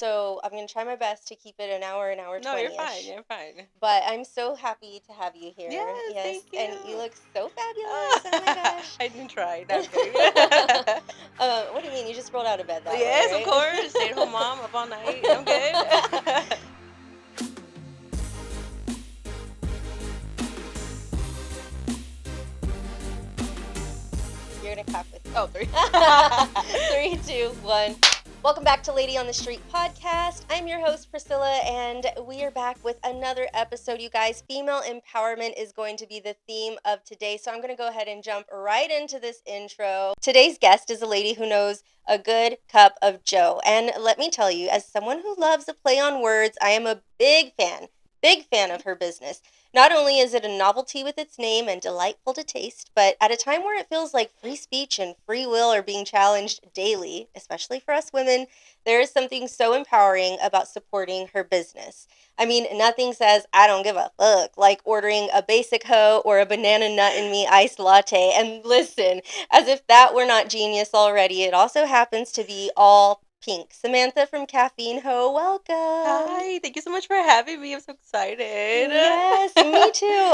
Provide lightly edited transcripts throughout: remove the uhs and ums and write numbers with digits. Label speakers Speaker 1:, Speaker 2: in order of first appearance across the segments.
Speaker 1: So I'm going to try my best to keep it an hour
Speaker 2: No, you're fine.
Speaker 1: 20-ish.
Speaker 2: You're fine.
Speaker 1: But I'm so happy to have you here.
Speaker 2: Yes,
Speaker 1: Yes,
Speaker 2: thank you.
Speaker 1: and you look so fabulous. Oh my gosh.
Speaker 2: I didn't try. No, I'm kidding.
Speaker 1: What do you mean? You just rolled out of bed that
Speaker 2: Yes, of
Speaker 1: way,
Speaker 2: course. Stay at home mom up all night. I'm good.
Speaker 1: right? You're gonna clap with me.
Speaker 2: Oh, three.
Speaker 1: 3, 2, 1. Welcome back to Lady on the Street podcast. I'm your host, Priscilla, and we are back with another episode, you guys. Female empowerment is going to be the theme of today, so I'm going to go ahead and jump right into this intro. Today's guest is a lady who knows a good cup of joe, and let me tell you, as someone who loves a play on words, I am a big fan of her business. Not only is it a novelty with its name and delightful to taste, but at a time where it feels like free speech and free will are being challenged daily, especially for us women, there is something so empowering about supporting her business. I mean, nothing says I don't give a fuck like ordering a basic hoe or a banana nut in me iced latte. And listen, as if that were not genius already, it also happens to be all pink. Samantha from Caffeine Ho, welcome.
Speaker 2: Hi. Thank you so much for having me. I'm so excited.
Speaker 1: Yes, me too.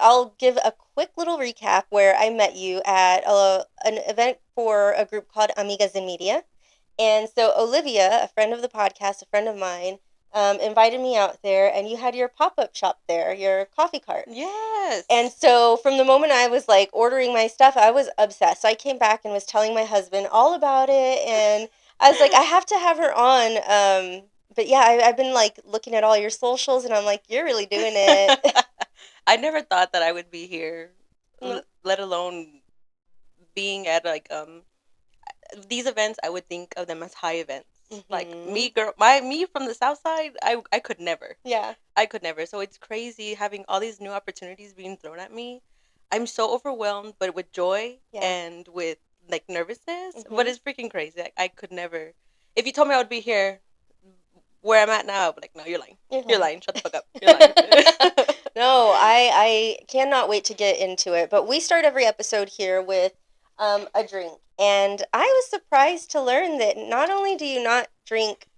Speaker 1: I'll give a quick little recap where I met you at an event for a group called Amigas in Media. And so Olivia, a friend of the podcast, a friend of mine, invited me out there, and you had your pop-up shop there, your coffee cart. And
Speaker 2: Yes.
Speaker 1: so from the moment I was like ordering my stuff, I was obsessed. So I came back and was telling my husband all about it, and I was like, I have to have her on. But yeah, I've been like looking at all your socials, and I'm like, you're really doing it.
Speaker 2: I never thought that I would be here,
Speaker 1: No.
Speaker 2: let alone being at these events. I would think of them as high events. Like
Speaker 1: Mm-hmm.
Speaker 2: me, girl, me from the South Side. I could never.
Speaker 1: Yeah.
Speaker 2: I could never. So it's crazy having all these new opportunities being thrown at me. I'm so overwhelmed, but with joy
Speaker 1: Yeah.
Speaker 2: and with like nervousness. But
Speaker 1: Mm-hmm.
Speaker 2: it's freaking crazy. I could never. If you told me I would be here where I'm at now, I'd be like, no, you're lying.
Speaker 1: You're
Speaker 2: You're
Speaker 1: lying.
Speaker 2: lying. Shut the fuck up. You're lying.
Speaker 1: No, I cannot wait to get into it. But we start every episode here with a drink. And I was surprised to learn that not only do you not drink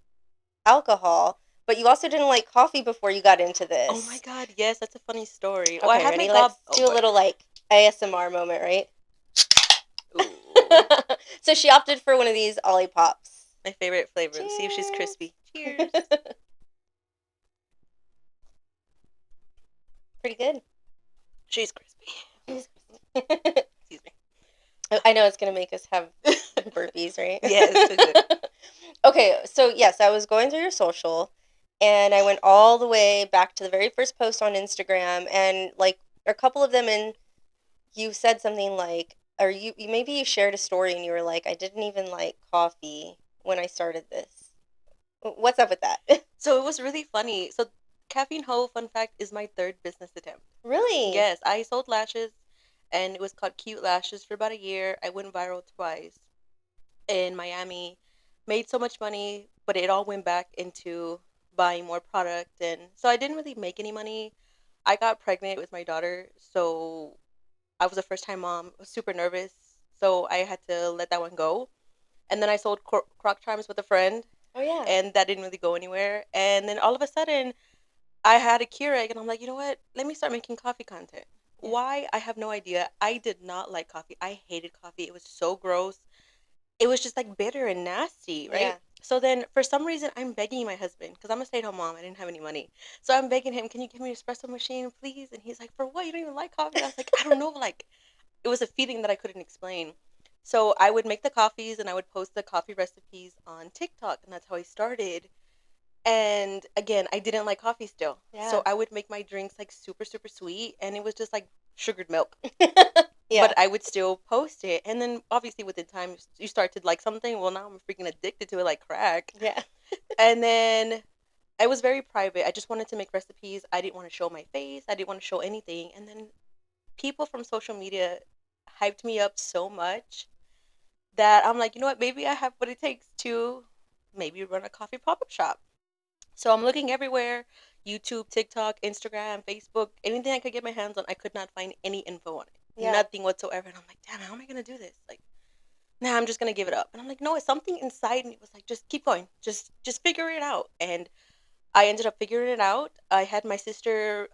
Speaker 1: alcohol, but you also didn't like coffee before you got into
Speaker 2: Oh my
Speaker 1: this.
Speaker 2: god, yes, that's a funny story. Well, I
Speaker 1: Okay,
Speaker 2: have my
Speaker 1: ready?
Speaker 2: gob.
Speaker 1: Let's
Speaker 2: Oh
Speaker 1: do a
Speaker 2: boy.
Speaker 1: little like ASMR moment, right?
Speaker 2: Ooh,
Speaker 1: So she opted for one of these Ollie-Pops.
Speaker 2: my favorite flavor. Let's see if she's
Speaker 1: Cheers.
Speaker 2: crispy. Cheers.
Speaker 1: Pretty good.
Speaker 2: She's crispy.
Speaker 1: Cheers.
Speaker 2: Excuse me.
Speaker 1: I know it's gonna make us have burpees, right?
Speaker 2: Yes, please do.
Speaker 1: Okay, so yes, I was going through your social, and I went all the way back to the very first post on Instagram, and like a couple of them in, you said something like, or you maybe you shared a story, and you were like, I didn't even like coffee when I started this. What's up with that?
Speaker 2: So it was really funny. So Caffeine Ho, fun fact, is my third business attempt.
Speaker 1: Really?
Speaker 2: Yes, I sold lashes, and it was called Cute Lashes for about a year. I went viral twice in Miami, made so much money, but it all went back into buying more product, and so I didn't really make any money. I got pregnant with my daughter, so I was a first time mom, was super nervous, so I had to let that one go. And then I sold crock charms with a friend,
Speaker 1: Oh yeah.
Speaker 2: and that didn't really go anywhere. And then all of a sudden, I had a Keurig, and I'm like, you know what? Let me start making coffee content.
Speaker 1: Yeah.
Speaker 2: Why? I have no idea. I did not like coffee. I hated coffee. It was so gross. It was just like bitter and nasty, right?
Speaker 1: Yeah.
Speaker 2: So then, for some reason, I'm begging my husband because I'm a stay-at-home mom. I didn't have any money, so I'm begging him, "Can you give me an espresso machine, please?" And he's like, "For what? You don't even like coffee." I was like, "I don't know." Like, it was a feeling that I couldn't explain. So I would make the coffees and I would post the coffee recipes on TikTok, and that's how I started. And again, I didn't like coffee still.
Speaker 1: Yeah.
Speaker 2: So I would make my drinks like super, super sweet, and it was just like sugared milk.
Speaker 1: Yeah.
Speaker 2: But I would still post it. And then obviously within time, you start to like something. Well, now I'm freaking addicted to it like crack.
Speaker 1: Yeah.
Speaker 2: And then I was very private. I just wanted to make recipes. I didn't want to show my face, I didn't want to show anything. And then people from social media hyped me up so much that I'm like, you know what? Maybe I have what it takes to maybe run a coffee pop up shop. So I'm looking everywhere: YouTube, TikTok, Instagram, Facebook, anything I could get my hands on. I could not find any info on it,
Speaker 1: Yeah.
Speaker 2: nothing whatsoever. And I'm like, damn, how am I gonna do this? Like, nah, I'm just gonna give it up. And I'm like, no, it's something inside me was like, just keep going, just figure it out. And I ended up figuring it out. I had my sister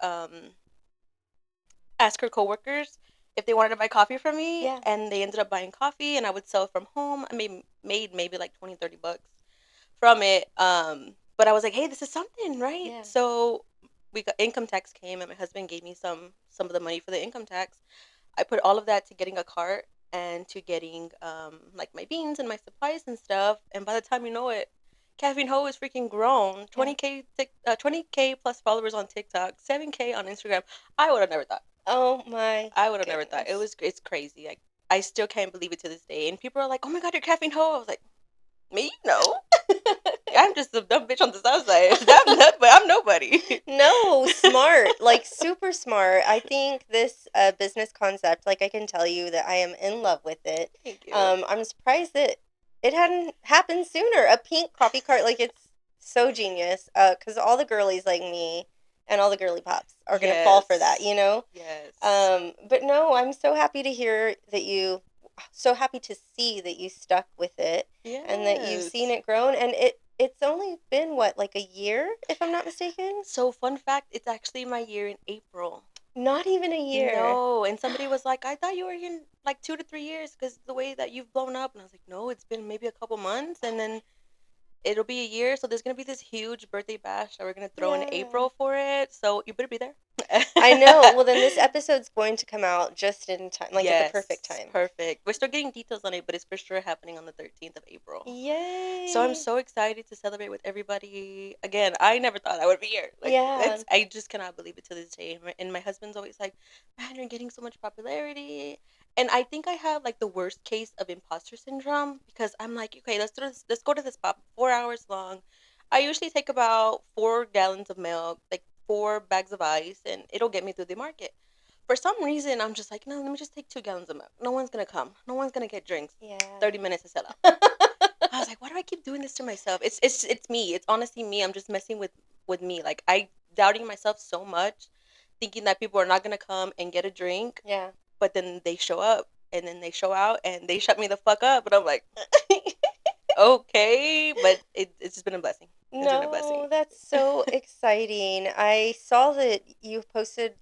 Speaker 2: ask her coworkers if they wanted to buy coffee from me,
Speaker 1: Yeah.
Speaker 2: and they ended up buying coffee, and I would sell it from home. I made maybe like 20-30 bucks from it. But I was like, hey, this is something, right?
Speaker 1: Yeah.
Speaker 2: So we got income tax came, and my husband gave me some of the money for the income tax. I put all of that to getting a cart and to getting like my beans and my supplies and stuff. And by the time you know it, Caffeine Ho is freaking grown.
Speaker 1: Yeah.
Speaker 2: 20K plus followers on TikTok, 7K on Instagram. I would have never thought.
Speaker 1: Oh my
Speaker 2: I would have never thought.
Speaker 1: goodness.
Speaker 2: It's crazy. Like I still can't believe it to this day. And people are like, "Oh my god, you're Caffeine Ho." I was like, "Me? No. I'm just a dumb bitch on the south side. I'm nobody."
Speaker 1: No, smart, like super smart. I think this business concept, like I can tell you that I am in love with it.
Speaker 2: Thank you.
Speaker 1: I'm surprised that it hadn't happened sooner. A pink coffee cart, like it's so genius. Because all the girlies like me and all the girly pops are gonna fall for that,
Speaker 2: Yes.
Speaker 1: you know.
Speaker 2: Yes.
Speaker 1: But no, I'm so happy to hear that so happy to see that you stuck with it and that you've seen
Speaker 2: Yes.
Speaker 1: it grown. And it's only been what, like a year, if I'm not mistaken?
Speaker 2: So fun fact, it's actually my year in April.
Speaker 1: Not even a year.
Speaker 2: No, and somebody was like, "I thought you were here in like 2 to 3 years because the way that you've blown up." And I was like, "No, it's been maybe a couple months, and then it'll be a year." So there's gonna be this huge birthday bash that we're gonna throw in
Speaker 1: Yeah.
Speaker 2: April for it. So you better be there.
Speaker 1: I know. Well, then this episode's going to come out just in time, like at the perfect
Speaker 2: Yes,
Speaker 1: time.
Speaker 2: perfect. We're still getting details on it, but it's for sure happening on the 13th of April.
Speaker 1: Yay.
Speaker 2: So I'm so excited to celebrate with everybody. Again, I never thought I would be here. Like,
Speaker 1: Yeah.
Speaker 2: I just cannot believe it to this day. And my husband's always like, "Man, you're getting so much popularity." And I think I have like the worst case of imposter syndrome because I'm like, okay, let's do this. Let's go to this spot. 4 hours long. I usually take about 4 gallons of milk, like 4 bags of ice, and it'll get me through the market. For some reason, I'm just like, no, let me just take 2 gallons of milk. No one's gonna come. No one's gonna get drinks.
Speaker 1: Yeah.
Speaker 2: 30 minutes to sell out. I was like, why do I keep doing this to myself? It's me. It's honestly me. I'm just messing with me. Like I doubting myself so much, thinking that people are not gonna come and get a drink,
Speaker 1: Yeah.
Speaker 2: but then they show up and then they show out and they shut me the fuck up, and I'm like, okay, but it's just been a blessing. It's been a blessing.
Speaker 1: No, that's so exciting. I saw that you posted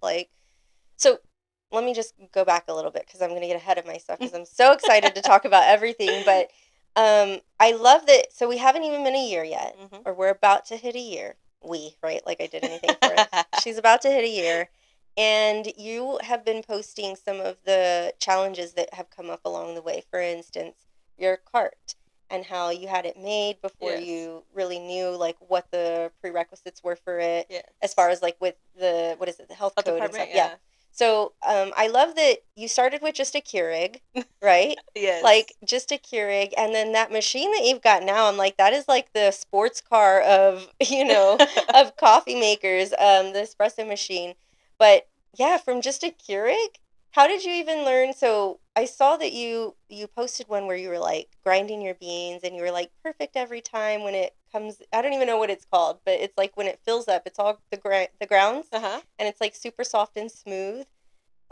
Speaker 1: so let me just go back a little bit because I'm going to get ahead of myself because I'm so excited to talk about everything. But I love that. So we haven't even been a year yet,
Speaker 2: Mhm.
Speaker 1: or we're about to hit a year. Right? Like I did anything for it. She's about to hit a year. And you have been posting some of the challenges that have come up along the way. For instance, your cart and how you had it made before
Speaker 2: Yes.
Speaker 1: you really knew like what the prerequisites were for it,
Speaker 2: Yes.
Speaker 1: as far as like with the what is it, the health
Speaker 2: Health
Speaker 1: code and
Speaker 2: department,
Speaker 1: stuff. Yeah. So I love that you started with just a Keurig, right?
Speaker 2: Yes.
Speaker 1: Like just a Keurig, and then that machine that you've got now, I'm like, that is like the sports car of of coffee makers, the espresso machine. But yeah, from just a Keurig, how did you even learn? So I saw that you posted one where you were like grinding your beans, and you were like perfect every time when it comes. I don't even know what it's called, but it's like when it fills up, it's all the grounds,
Speaker 2: Uh-huh.
Speaker 1: and it's like super soft and smooth.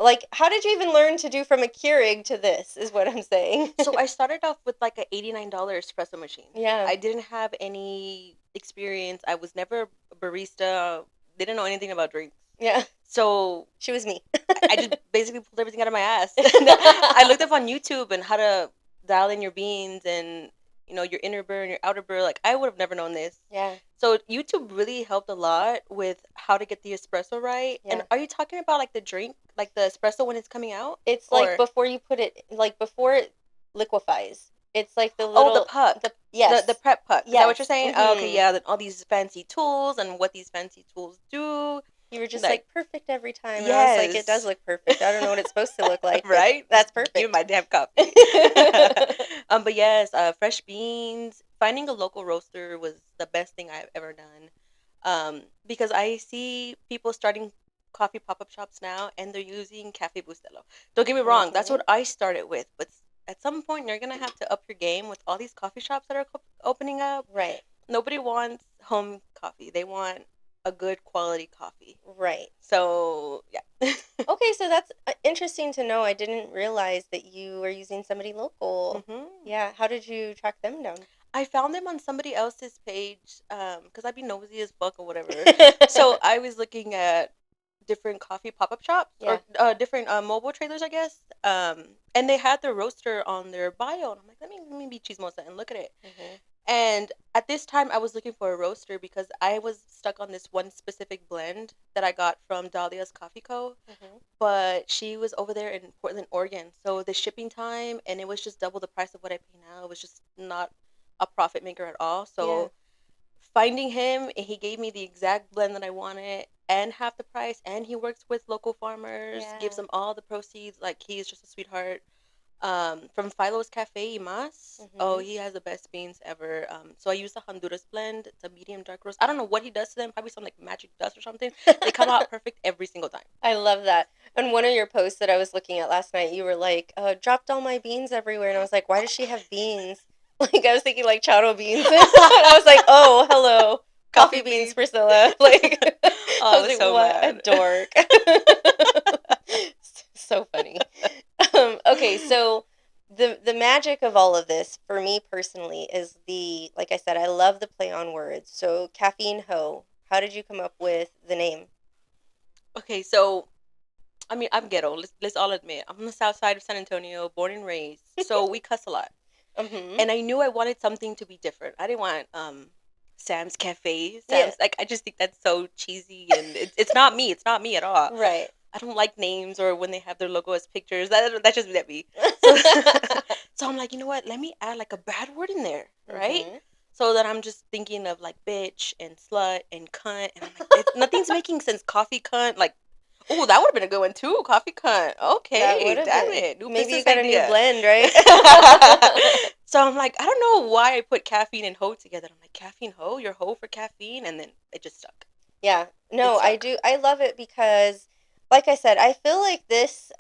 Speaker 1: Like, how did you even learn to do from a Keurig to this? Is what I'm saying.
Speaker 2: So I started off with like a $89 espresso machine.
Speaker 1: Yeah.
Speaker 2: I didn't have any experience. I was never a barista. Didn't know anything about drinks.
Speaker 1: Yeah.
Speaker 2: So
Speaker 1: She was me.
Speaker 2: I just basically pulled everything out of my ass. I looked up on YouTube and how to dial in your beans and your inner burr and your outer burr. Like I would have never known this.
Speaker 1: Yeah.
Speaker 2: So YouTube really helped a lot with how to get the espresso right.
Speaker 1: Yeah.
Speaker 2: And are you talking about like the drink, like the espresso when it's coming out?
Speaker 1: It's like before you put it, like before it liquefies. It's like the little.
Speaker 2: Oh, the puck.
Speaker 1: Yes.
Speaker 2: The prep puck. Is that what you're saying? Oh, okay,
Speaker 1: Mhm.
Speaker 2: yeah. Then all these fancy tools and what these fancy tools do.
Speaker 1: You were just like perfect every time. And I was like, it does
Speaker 2: Yes.
Speaker 1: look perfect. I don't know what it's supposed to look like, but
Speaker 2: Right?
Speaker 1: that's
Speaker 2: Just give me
Speaker 1: perfect.
Speaker 2: my damn coffee. But yes, fresh beans. Finding a local roaster was the best thing I've ever done. Because I see people starting coffee pop-up shops now, and they're using Cafe Bustelo. Don't get me wrong, that's
Speaker 1: Mhm.
Speaker 2: what I started with. But at some point, you're gonna have to up your game with all these coffee shops that are opening up.
Speaker 1: Right.
Speaker 2: Nobody wants home coffee. They want a good quality coffee.
Speaker 1: Right.
Speaker 2: So, yeah.
Speaker 1: Okay, so that's interesting to know. I didn't realize that you were using somebody local.
Speaker 2: hmm
Speaker 1: Yeah, how did you track them down?
Speaker 2: I found them on somebody else's page because I'd be nosy as fuck or whatever. So I was looking at different coffee pop-up shops
Speaker 1: Yeah.
Speaker 2: or different mobile trailers, I guess. And they had their roaster on their bio, and I'm like, let me be chismosa and look at it.
Speaker 1: Hmm.
Speaker 2: And at this time, I was looking for a roaster because I was stuck on this one specific blend that I got from Dahlia's Coffee Co.
Speaker 1: Hmm.
Speaker 2: But she was over there in Portland, Oregon. So the shipping time, and it was just double the price of what I pay now. It was just not a profit maker at all.
Speaker 1: Yeah.
Speaker 2: So finding him, and he gave me the exact blend that I wanted and half the price. And he works with local farmers, gives
Speaker 1: Yeah.
Speaker 2: them all the proceeds. Like, he's just a sweetheart. From Philo's Cafe Mas. Oh,
Speaker 1: Hmm.
Speaker 2: he has the best beans ever. So I use the Honduras blend. It's a medium dark roast. I don't know what he does to them. Probably some like magic dust or something. They come out perfect every single time.
Speaker 1: I love that. On one of your posts that I was looking at last night, you were like, dropped all my beans everywhere. And I was like, why does she have beans? Like, I was thinking like chowder beans. And I was like, oh, hello. Coffee
Speaker 2: Coffee
Speaker 1: beans,
Speaker 2: beans.
Speaker 1: Priscilla. Like,
Speaker 2: Oh,
Speaker 1: I
Speaker 2: I
Speaker 1: was
Speaker 2: was
Speaker 1: like,
Speaker 2: so
Speaker 1: what a
Speaker 2: mad.
Speaker 1: dork. So funny. Okay, so the magic of all of this for me personally is like I said, I love the play on words. So Caffeine Ho, how did you come up with the name?
Speaker 2: Okay, so I mean, I'm ghetto. Let's all admit, I'm on the south side of San Antonio, born and raised. So we cuss a lot,
Speaker 1: Mm-hmm.
Speaker 2: and I knew I wanted something to be different. I didn't want Sam's Cafe.
Speaker 1: Yeah.
Speaker 2: Sam's, like, I just think that's so cheesy, and it's not me. It's not me at all.
Speaker 1: Right.
Speaker 2: I don't like names or when they have their logo as pictures. That's just that me. So so I'm like, you know what? Let me add like a bad word in there, right?
Speaker 1: Mm-hmm.
Speaker 2: So that I'm just thinking of like bitch and slut and cunt, and I'm like, nothing's making sense. Coffee cunt, like, oh, that would have been a good one too. Coffee cunt.
Speaker 1: That would
Speaker 2: Okay,
Speaker 1: have
Speaker 2: damn
Speaker 1: been.
Speaker 2: it, new
Speaker 1: Maybe you
Speaker 2: business
Speaker 1: got a new
Speaker 2: idea.
Speaker 1: blend, right?
Speaker 2: So I'm like, I don't know why I put caffeine and hoe together. I'm like, caffeine hoe, you're hoe for caffeine, and then it just stuck.
Speaker 1: Yeah.
Speaker 2: It
Speaker 1: No, I
Speaker 2: stuck.
Speaker 1: do. I love it because, like I said, I feel like this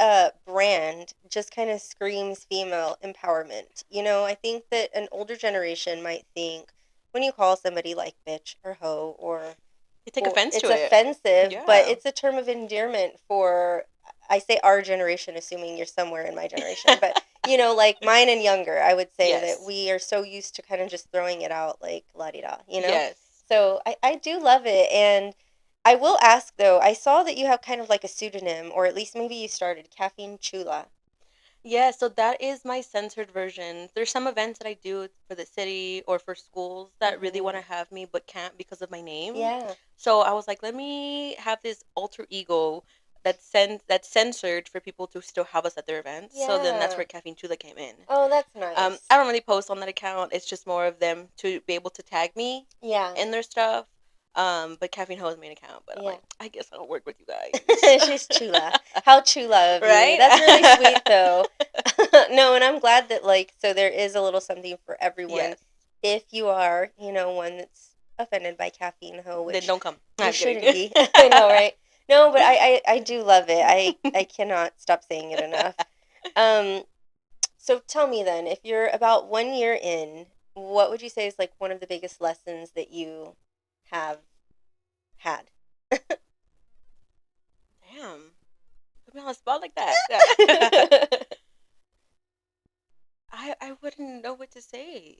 Speaker 1: brand just kind of screams female empowerment. I think that an older generation might think when you call somebody like bitch or hoe
Speaker 2: You take
Speaker 1: or
Speaker 2: offense
Speaker 1: it's
Speaker 2: to it.
Speaker 1: offensive, but
Speaker 2: Yeah.
Speaker 1: it's a term of endearment for, I say our generation, assuming you're somewhere in my generation, but like mine and younger, I would say that
Speaker 2: Yes.
Speaker 1: we are so used to kind of just throwing it out like la di da.
Speaker 2: Yes.
Speaker 1: So I do love it. And I will ask though, I saw that you have kind of like a pseudonym, or at least maybe you started Caffeine Chula.
Speaker 2: Yeah, so that is my censored version. There's some events that I do for the city or for schools that really want
Speaker 1: Hmm.
Speaker 2: to have me but can't because of my name.
Speaker 1: Yeah.
Speaker 2: So I was like, let me have this alter ego that's censored for people to still have us at their events. So then that's
Speaker 1: Yeah.
Speaker 2: where Caffeine Chula came in.
Speaker 1: Oh, that's nice.
Speaker 2: I don't really post on that account. It's just more of them to be able to tag me
Speaker 1: Yeah.
Speaker 2: in their stuff. But Caffeine Ho is main account. But I'm
Speaker 1: Yeah.
Speaker 2: like, I guess I'll work with you guys.
Speaker 1: She's chula. How chula of you. That's really sweet
Speaker 2: Right?
Speaker 1: though. No, and I'm glad that like so there is a little something for everyone
Speaker 2: Yes.
Speaker 1: if you are, one that's offended by caffeine ho,
Speaker 2: Then
Speaker 1: which
Speaker 2: don't come. No,
Speaker 1: you
Speaker 2: I'm
Speaker 1: shouldn't
Speaker 2: kidding.
Speaker 1: be. I know, right? No, but I do love it. I cannot stop saying it enough. Um so tell me then, if you're about 1 year in, what would you say is like one of the biggest lessons that you have had?
Speaker 2: Damn. Put me on the spot like that. I wouldn't know what to say.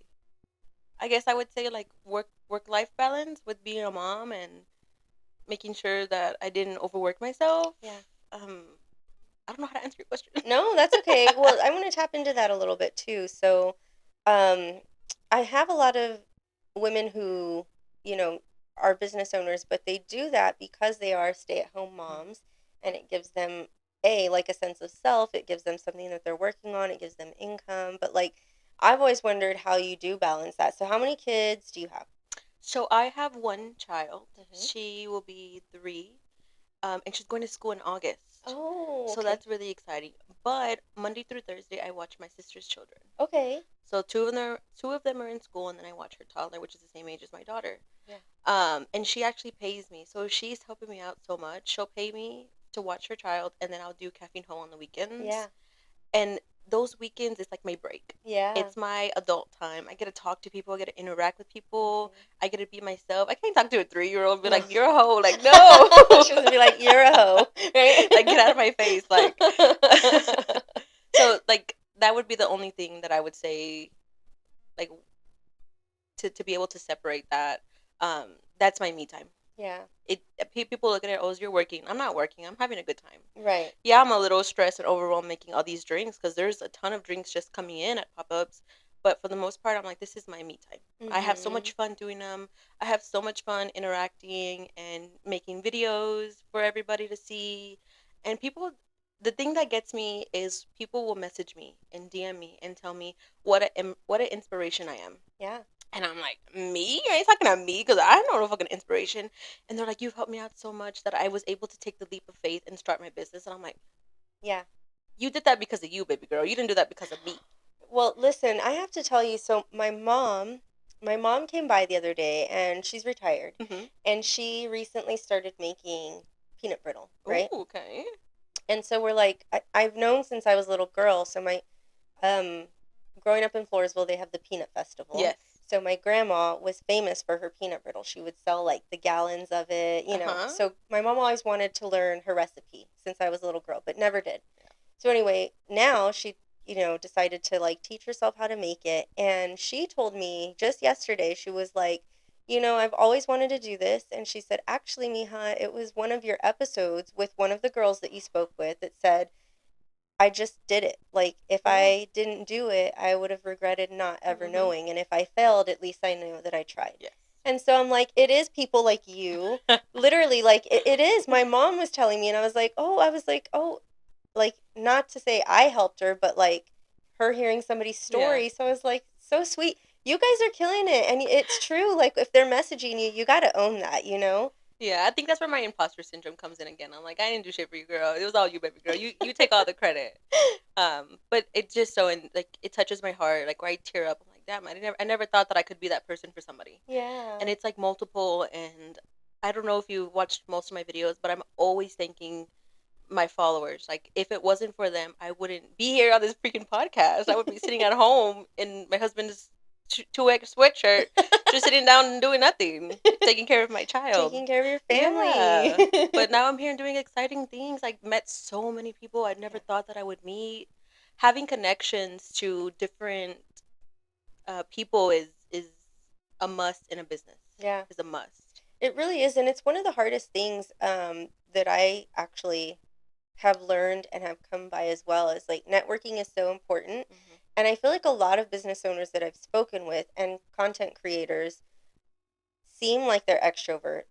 Speaker 2: I guess I would say like work life balance with being a mom and making sure that I didn't overwork myself.
Speaker 1: Yeah.
Speaker 2: Um, I don't know how to answer your question.
Speaker 1: No, that's okay. Well, I want to tap into that a little bit too. So, um, I have a lot of women who, you know, are business owners, but they do that because they are stay-at-home moms, and it gives them like a sense of self. It gives them something that they're working on. It gives them income. But like, I've always wondered how you do balance that. So, how many kids do you have?
Speaker 2: So I have one child.
Speaker 1: Hmm.
Speaker 2: She will be 3, and she's going to school in August.
Speaker 1: Oh,
Speaker 2: So
Speaker 1: okay.
Speaker 2: that's really exciting. But Monday through Thursday, I watch my sister's children.
Speaker 1: Okay.
Speaker 2: So two of them are in school, and then I watch her toddler, which is the same age as my daughter.
Speaker 1: Yeah.
Speaker 2: And she actually pays me, so she's helping me out so much. She'll pay me to watch her child, and then I'll do Caffeine Home on the
Speaker 1: Yeah.
Speaker 2: weekends. And those weekends is like my break.
Speaker 1: Yeah.
Speaker 2: It's my adult time. I get to talk to people. I get to interact with people. I get to be myself. I can't talk to a 3-year-old and be like, "You're a hoe." Like, no.
Speaker 1: She's gonna be like, "You're a hoe," right?
Speaker 2: Like, get out of my face. Like, so like that would be the only thing that I would say, like, to be able to separate that. That's my me time.
Speaker 1: Yeah.
Speaker 2: People look at it, oh, you're working. I'm not working. I'm having a good time.
Speaker 1: Right.
Speaker 2: Yeah, I'm a little stressed and overwhelmed making all these drinks because there's a ton of drinks just coming in at pop-ups. But for the most part, I'm like, this is my me time. I have so much fun doing them. I have so much fun interacting and making videos for everybody to see. And people, the thing that gets me is people will message me and DM me and tell me what an inspiration I am.
Speaker 1: Yeah.
Speaker 2: And I'm like, me? You ain't talking to me because I don't know fucking inspiration. And they're like, you've helped me out so much that I was able to take the leap of faith and start my business. And I'm like,
Speaker 1: yeah,
Speaker 2: you did that because of you, baby girl. You didn't do that because of me.
Speaker 1: Well, listen, I have to tell you. So my mom came by the other day, and she's retired, and she recently started making peanut brittle, right?
Speaker 2: Ooh, okay.
Speaker 1: And so we're like, I've known since I was a little girl. So my, growing up in Floresville, they have the peanut festival.
Speaker 2: Yes.
Speaker 1: So my grandma was famous for her peanut brittle. She would sell like the gallons of it, you know. So my mom always wanted to learn her recipe since I was a little girl, but never did. Yeah. So anyway, now she, decided to like teach herself how to make it. And she told me just yesterday, she was like, I've always wanted to do this. And she said, actually, Mija, it was one of your episodes with one of the girls that you spoke with that said, I just did it. Like, if I didn't do it, I would have regretted not ever knowing. And if I failed, at least I knew that I tried. Yes. And so I'm like, it is people like you. Literally, like, it is. My mom was telling me, and I was like, like, not to say I helped her, but, like, her hearing somebody's story. Yeah. So I was like, so sweet. You guys are killing it. And it's true. Like, if they're messaging you, you got to own that,
Speaker 2: Yeah, I think that's where my imposter syndrome comes in again. I'm like, I didn't do shit for you, girl. It was all you, baby girl. You take all the credit. But it just it touches my heart. Like, where I tear up. I'm like, damn, I never thought that I could be that person for somebody.
Speaker 1: Yeah.
Speaker 2: And it's like multiple. And I don't know if you watched most of my videos, but I'm always thanking my followers. Like, if it wasn't for them, I wouldn't be here on this freaking podcast. I would be sitting at home in my husband's 2X sweatshirt, just sitting down and doing nothing, taking care of my child,
Speaker 1: taking care of your family.
Speaker 2: Yeah. But now I'm here and doing exciting things. I met so many people I'd never thought that I would meet. Having connections to different people is a must in a business.
Speaker 1: Yeah,
Speaker 2: is a must.
Speaker 1: It really is, and it's one of the hardest things that I actually have learned and have come by as well. Is like networking is so important. And I feel like a lot of business owners that I've spoken with and content creators seem like they're extroverts,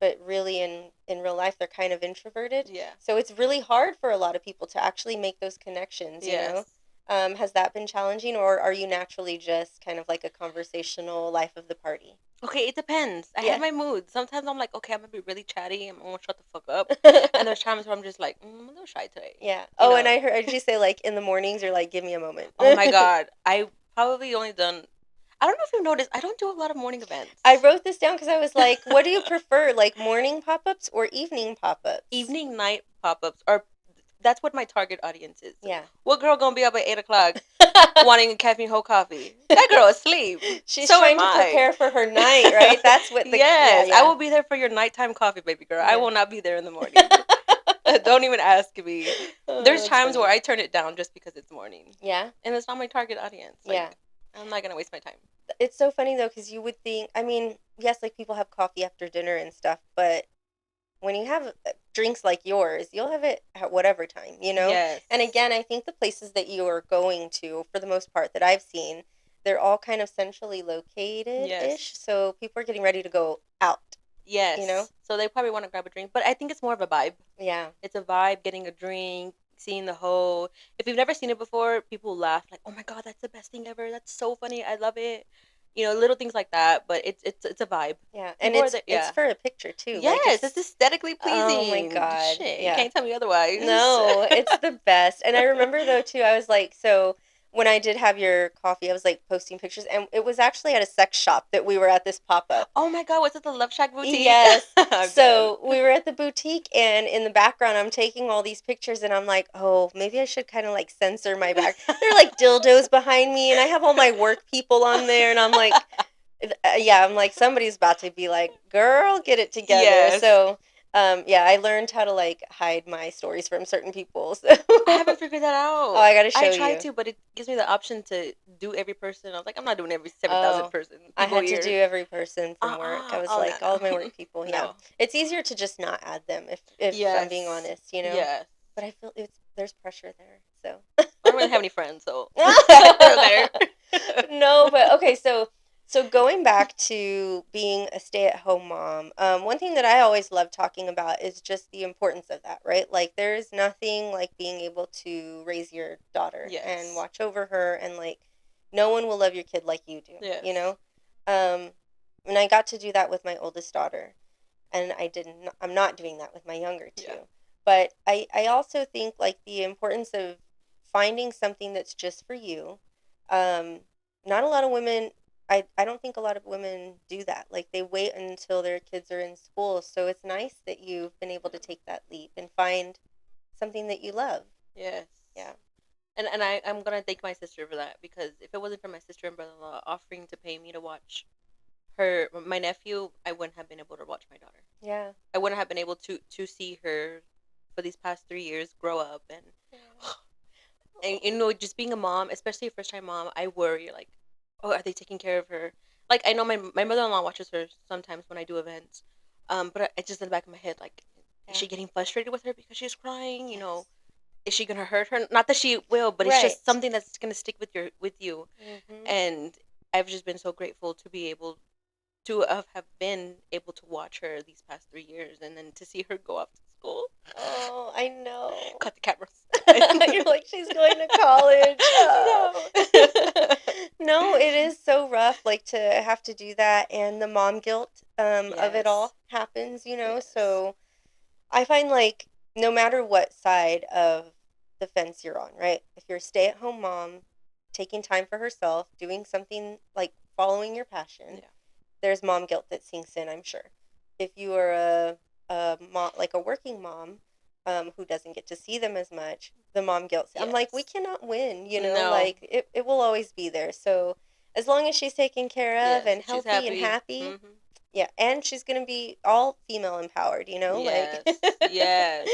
Speaker 1: but really in real life, they're kind of introverted.
Speaker 2: Yeah.
Speaker 1: So it's really hard for a lot of people to actually make those connections, you know? Has that been challenging, or are you naturally just kind of like a conversational life of the party?
Speaker 2: Okay, it depends. I have my moods. Sometimes I'm like, okay, I'm going to be really chatty. I'm going to shut the fuck up. And there's times where I'm just like, I'm a little shy today.
Speaker 1: Yeah. And I heard you say, like, in the mornings, you're like, give me a moment.
Speaker 2: Oh, my God. I probably only done, I don't know if you've noticed, I don't do a lot of morning events.
Speaker 1: I wrote this down because I was like, what do you prefer, like morning pop-ups or evening pop-ups?
Speaker 2: Evening, night pop-ups are, that's what my target audience is.
Speaker 1: Yeah.
Speaker 2: What girl gonna be up at 8 o'clock wanting a Caffeine Ho coffee? That girl asleep.
Speaker 1: She's trying to prepare for her night, right? That's what the...
Speaker 2: Yes, I will be there for your nighttime coffee, baby girl. Yeah. I will not be there in the morning. Don't even ask me. There's times where I turn it down just because it's morning.
Speaker 1: Yeah.
Speaker 2: And it's not my target audience. Like,
Speaker 1: yeah.
Speaker 2: I'm not gonna waste my time.
Speaker 1: It's so funny though, because you would think, I mean, yes, like people have coffee after dinner and stuff, but when you have drinks like yours, you'll have it at whatever time,
Speaker 2: Yes.
Speaker 1: And again, I think the places that you are going to, for the most part that I've seen, they're all kind of centrally located-ish. Yes. So people are getting ready to go out.
Speaker 2: Yes. So they probably want to grab a drink, but I think it's more of a vibe.
Speaker 1: Yeah.
Speaker 2: It's a vibe, getting a drink, seeing the hoe. If you've never seen it before, people laugh like, "Oh my God, that's the best thing ever. That's so funny. I love it." Little things like that, but it's a vibe.
Speaker 1: Yeah, and it's for a picture too.
Speaker 2: Yes, it's aesthetically pleasing.
Speaker 1: Oh my God.
Speaker 2: Shit, yeah. You can't tell me otherwise.
Speaker 1: No, it's the best. And I remember though too, I was like, so when I did have your coffee, I was like posting pictures, and it was actually at a sex shop that we were at this pop up.
Speaker 2: Oh my God, was it the Love Shack boutique?
Speaker 1: Yes.
Speaker 2: I'm dead.
Speaker 1: So we were at the boutique, and in the background, I'm taking all these pictures, and I'm like, oh, maybe I should kind of like censor my back. There are like dildos behind me, and I have all my work people on there, and I'm like, yeah, I'm like, somebody's about to be like, girl, get it together.
Speaker 2: Yes.
Speaker 1: So, yeah, I learned how to like hide my stories from certain people. So,
Speaker 2: I haven't figured that out.
Speaker 1: oh, I gotta
Speaker 2: I
Speaker 1: show
Speaker 2: tried
Speaker 1: you.
Speaker 2: to, but it gives me the option to do every person. I was like, I'm not doing every 7,000
Speaker 1: Oh,
Speaker 2: person
Speaker 1: I
Speaker 2: people
Speaker 1: had to do
Speaker 2: here.
Speaker 1: every person from work. I was
Speaker 2: Oh,
Speaker 1: like, all of my
Speaker 2: no,
Speaker 1: work people. Yeah,
Speaker 2: no.
Speaker 1: it's easier to just not add them if I'm being
Speaker 2: Yes.
Speaker 1: honest, you know.
Speaker 2: Yes.
Speaker 1: But I feel there's pressure there. So.
Speaker 2: I don't really have any friends, so it doesn't matter.
Speaker 1: No, but okay, so going back to being a stay-at-home mom, one thing that I always love talking about is just the importance of that, right? Like there is nothing like being able to raise your daughter and
Speaker 2: Yes.
Speaker 1: watch over her, and like no one will love your kid like you do,
Speaker 2: Yes.
Speaker 1: you know? Um, and I got to do that with my oldest daughter, and I'm not doing that with my younger two.
Speaker 2: Yeah.
Speaker 1: But I also think like the importance of finding something that's just for you. Um, Not a lot of women, I don't think a lot of women do that. Like they wait until their kids are in school. So it's nice that you've been able to take that leap and find something that you love.
Speaker 2: Yes.
Speaker 1: Yeah.
Speaker 2: And I'm gonna thank my sister for that, because if it wasn't for my sister and brother-in-law offering to pay me to watch my nephew, I wouldn't have been able to watch my daughter.
Speaker 1: Yeah.
Speaker 2: I wouldn't have been able to see her for these past 3 years grow up, and just being a mom, especially a first time mom, I worry like, oh, are they taking care of her? Like I know my mother-in-law watches her sometimes when I do events, but it's just in the back of my head like, is she getting frustrated with her because she's crying?
Speaker 1: Yes.
Speaker 2: Is she gonna hurt her? Not that she will, but it's
Speaker 1: Right.
Speaker 2: just something that's gonna stick with you.
Speaker 1: Mm-hmm.
Speaker 2: And I've just been so grateful to be able to have been able to watch her these past 3 years, and then to see her go off to school.
Speaker 1: Oh, I know.
Speaker 2: Cut the cameras.
Speaker 1: You're like, she's going to college.
Speaker 2: No.
Speaker 1: No, it is so rough, like to have to do that, and the mom guilt of it all
Speaker 2: Yes.
Speaker 1: happens, you know.
Speaker 2: Yes.
Speaker 1: So I find like no matter what side of the fence you're on, right? If you're a stay-at-home mom, taking time for herself, doing something like following your passion,
Speaker 2: Yeah.
Speaker 1: there's mom guilt that sinks in, I'm sure. If you are a mom, like a working mom, who doesn't get to see them as much, the mom guilt. I'm like, we
Speaker 2: Yes.
Speaker 1: cannot win, you know,
Speaker 2: No.
Speaker 1: like it will always be there. So as long as she's taken care of
Speaker 2: Yes.
Speaker 1: and
Speaker 2: She's
Speaker 1: healthy and
Speaker 2: happy.
Speaker 1: happy,
Speaker 2: Mm-hmm.
Speaker 1: yeah, and she's gonna be all female empowered, you know, like.
Speaker 2: Yes. Yes.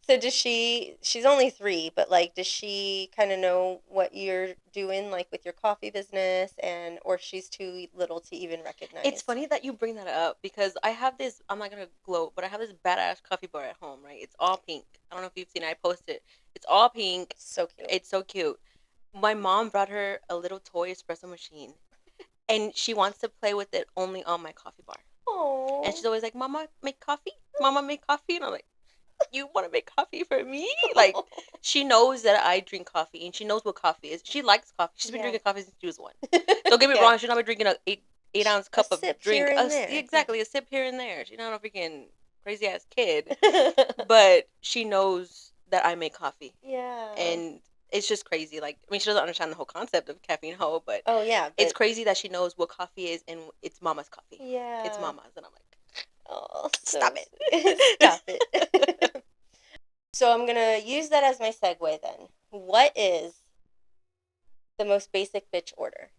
Speaker 1: So does she's only 3, but like does she kind of know what you're doing like with your coffee business, and or she's too little to even
Speaker 2: It's
Speaker 1: recognize?
Speaker 2: funny that you bring that up, because I have this, I'm not gonna gloat, but I have this badass coffee bar at home, right? It's all pink. I don't know if you've seen it. I posted it. It's all pink.
Speaker 1: So cute.
Speaker 2: It's so cute. My mom brought her a little toy espresso machine, and she wants to play with it only on my coffee bar.
Speaker 1: Oh.
Speaker 2: And she's always like, Mama, make coffee? Mama, make coffee? And I'm like, you want to make coffee for me? Like, she knows that I drink coffee, and she knows what coffee is. She likes coffee. She's been
Speaker 1: Yeah.
Speaker 2: drinking coffee since she was 1. Don't get me
Speaker 1: Yeah.
Speaker 2: wrong. She's not been drinking a 8 ounce cup of
Speaker 1: sip
Speaker 2: drink.
Speaker 1: here and there.
Speaker 2: Exactly, a sip here and there. She's not a freaking crazy ass kid, but she knows that I make coffee,
Speaker 1: Yeah.
Speaker 2: and it's just crazy. Like, I mean, she doesn't understand the whole concept of Caffeine Ho, but
Speaker 1: Oh yeah,
Speaker 2: it's
Speaker 1: but
Speaker 2: crazy that she knows what coffee is, and it's Mama's coffee.
Speaker 1: yeah.
Speaker 2: It's Mama's, and I'm like,
Speaker 1: Oh,
Speaker 2: stop it.
Speaker 1: Stop it. So I'm gonna use that as my segue then. What is the most basic bitch order?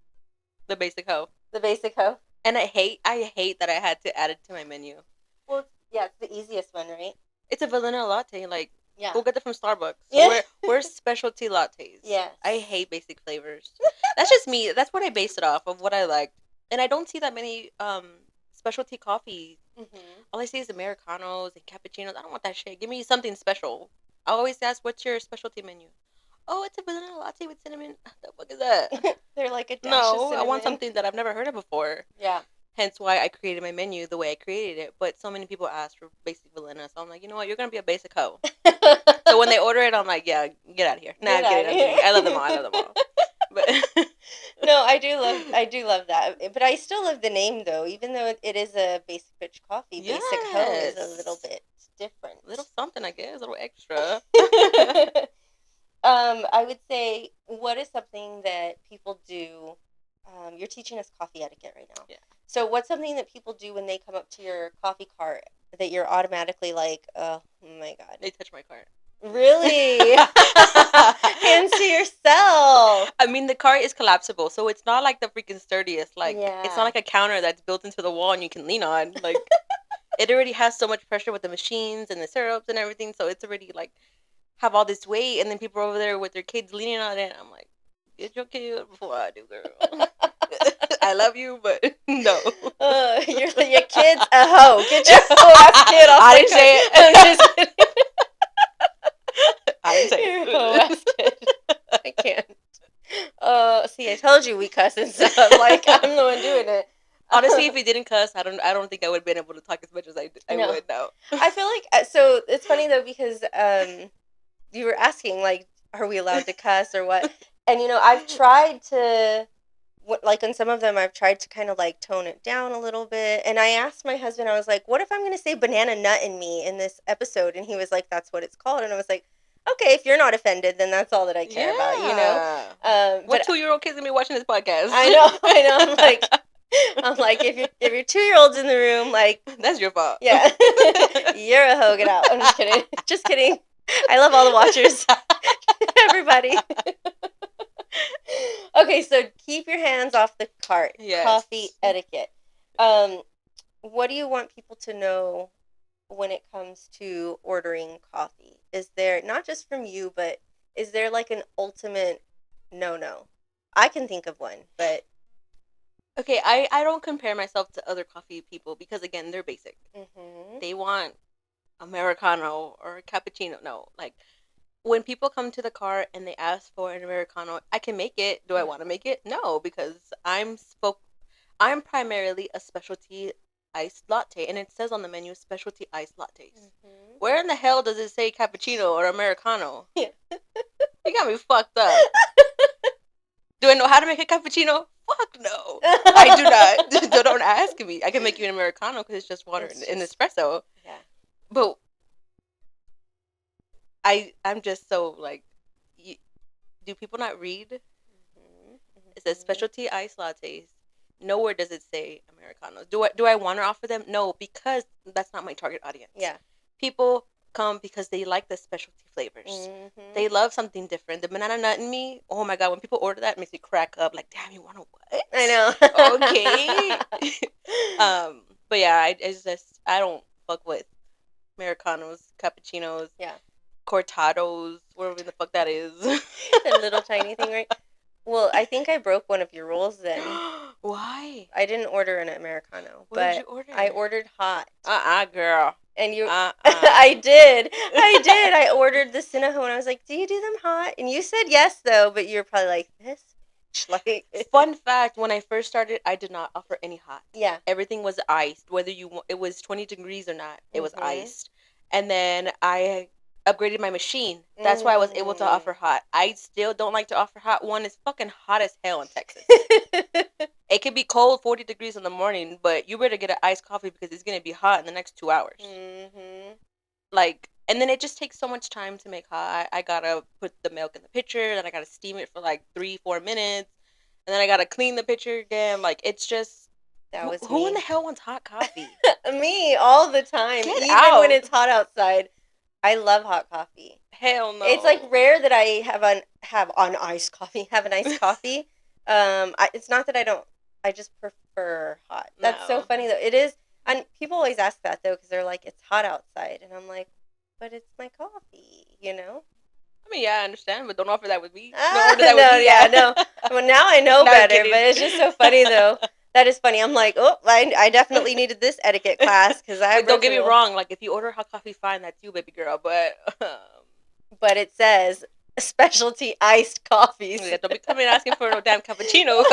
Speaker 2: The basic hoe.
Speaker 1: The basic hoe?
Speaker 2: And I hate that I had to add it to my menu.
Speaker 1: Well, yeah, it's the easiest one, right?
Speaker 2: It's a vanilla latte. Like,
Speaker 1: Yeah.
Speaker 2: go get it from Starbucks.
Speaker 1: Yeah.
Speaker 2: We're specialty lattes.
Speaker 1: Yes.
Speaker 2: I hate basic flavors. That's just me. That's what I base it off of, what I like. And I don't see that many specialty coffee.
Speaker 1: Mm-hmm.
Speaker 2: All I see is Americanos and cappuccinos. I don't want that shit. Give me something special. I always ask, what's your specialty menu? Oh, it's a vanilla latte with cinnamon. The fuck is that?
Speaker 1: They're like a dash of
Speaker 2: No,
Speaker 1: cinnamon.
Speaker 2: I want something that I've never heard of before.
Speaker 1: Yeah.
Speaker 2: Hence why I created my menu the way I created it. But so many people ask for basic vanilla, so I'm like, you know what? You're gonna be a basic hoe. So when they order it, I'm like, yeah, get out of here. Nah,
Speaker 1: Get
Speaker 2: I'm kidding.
Speaker 1: outta
Speaker 2: I'm
Speaker 1: here.
Speaker 2: kidding. I love them all. I love them all. But
Speaker 1: No, I do love that. But I still love the name though, even though it is a basic bitch coffee. Basic hoe is a little
Speaker 2: Yes.
Speaker 1: bit different.
Speaker 2: little something, I guess, a little extra.
Speaker 1: I would say, what is something that people do? You're teaching us coffee etiquette right now.
Speaker 2: Yeah.
Speaker 1: So, what's something that people do when they come up to your coffee cart that you're automatically like, oh my God?
Speaker 2: They touch my cart.
Speaker 1: Really? Hands to yourself.
Speaker 2: I mean, the cart is collapsible, so it's not like the freaking sturdiest. Like, it's not
Speaker 1: Yeah.
Speaker 2: like a counter that's built into the wall and you can lean on. Like, it already has so much pressure with the machines and the syrups and everything, so it's already like have all this weight, and then people are over there with their kids leaning on it. I'm like, get your kid before I do, girl. I love you, but no.
Speaker 1: Your kid's a hoe. Get your hoe ass kid off
Speaker 2: I
Speaker 1: the
Speaker 2: didn't
Speaker 1: cart.
Speaker 2: say it.
Speaker 1: I'm just kidding.
Speaker 2: I didn't say
Speaker 1: You're
Speaker 2: it.
Speaker 1: a hoe ass kid. I can't. See, I told you we cuss and stuff. Like, I'm the one doing it.
Speaker 2: Honestly, if he didn't cuss, I don't think I would have been able to talk as much as I
Speaker 1: No.
Speaker 2: would now.
Speaker 1: I feel like so it's funny though because you were asking like, are we allowed to cuss or what? And I've tried to like on some of them I've tried to kind of like tone it down a little bit. And I asked my husband, I was like, what if I'm going to say banana nut in me in this episode? And he was like, that's what it's called. And I was like, okay, if you're not offended, then that's all that I care about,
Speaker 2: What
Speaker 1: But
Speaker 2: 2-year-old kids gonna be watching this podcast?
Speaker 1: I know. I'm like, if your 2-year-old's in the room, like,
Speaker 2: that's your fault.
Speaker 1: yeah, you're a hoe. Get out. I'm just kidding. Just kidding. I love all the watchers. Everybody. Okay, so keep your hands off the cart.
Speaker 2: Yes.
Speaker 1: Coffee etiquette. What do you want people to know when it comes to ordering coffee? Is there, not just from you, but is there like an ultimate no? I can think of one, but
Speaker 2: Okay, I don't compare myself to other coffee people because again, they're basic. They want Americano or cappuccino. No, like when people come to the car and they ask for an Americano, I can make it. Do I want to make it? No, because I'm primarily a specialty iced latte, and it says on the menu specialty iced lattes. Where in the hell does it say cappuccino or Americano?
Speaker 1: Yeah.
Speaker 2: You got me fucked up. Do I know how to make a cappuccino? Fuck no. I do not. Don't ask me. I can make you an Americano because it's just water and espresso.
Speaker 1: Yeah.
Speaker 2: But I'm just so like, do people not read? It says specialty iced lattes. Nowhere does it say Americanos. Do I want to offer them? No, because that's not my target audience.
Speaker 1: Yeah.
Speaker 2: People come because they like the specialty flavors. They love something different. The banana nut in me, oh my god, when people order that, it makes me crack up. Like, damn, you want to what?
Speaker 1: I know.
Speaker 2: Okay. But yeah, I don't fuck with Americanos, cappuccinos,
Speaker 1: Yeah.
Speaker 2: cortados, whatever the fuck that is.
Speaker 1: That little tiny thing, right? Well, I think I broke one of your rules then.
Speaker 2: Why?
Speaker 1: I didn't order an Americano,
Speaker 2: What did
Speaker 1: but
Speaker 2: you order?
Speaker 1: I ordered hot.
Speaker 2: Girl.
Speaker 1: And you, I did. I ordered the Cinnahoe, and I was like, "Do you do them hot?" And you said yes, though, but you're probably like this. Like,
Speaker 2: fun fact: when I first started, I did not offer any hot.
Speaker 1: Yeah.
Speaker 2: Everything was iced, whether it was 20 degrees or not. It was iced, and then I upgraded my machine. That's why I was able to offer hot. I still don't like to offer hot. One is fucking hot as hell in Texas. It could be cold, 40 degrees in the morning, but you better get an iced coffee because it's gonna be hot in the next 2 hours. Like, and then it just takes so much time to make hot. I gotta put the milk in the pitcher, then I gotta steam it for like 3-4 minutes, and then I gotta clean the pitcher again. Like, it's just who in the hell wants hot coffee?
Speaker 1: Me all the time,
Speaker 2: Get
Speaker 1: even
Speaker 2: out.
Speaker 1: when it's hot outside. I love hot coffee.
Speaker 2: Hell no.
Speaker 1: It's like rare that I have an iced coffee. Have an iced coffee. It's not that I don't. I just prefer hot. That's so funny though. It is, and people always ask that though because they're like, it's hot outside, and I'm like, but it's my coffee,
Speaker 2: I mean, yeah, I understand, but don't offer that with me.
Speaker 1: Don't order that with me. Yeah, no. Well, now I know
Speaker 2: No, I'm
Speaker 1: better,
Speaker 2: kidding.
Speaker 1: but it's just so funny though. That is funny. I'm like, oh, I definitely needed this etiquette class because I.
Speaker 2: But don't get me wrong. Like, if you order hot coffee, fine, that's you, baby girl.
Speaker 1: But it says specialty iced coffees.
Speaker 2: Yeah, don't be coming asking for no damn cappuccino.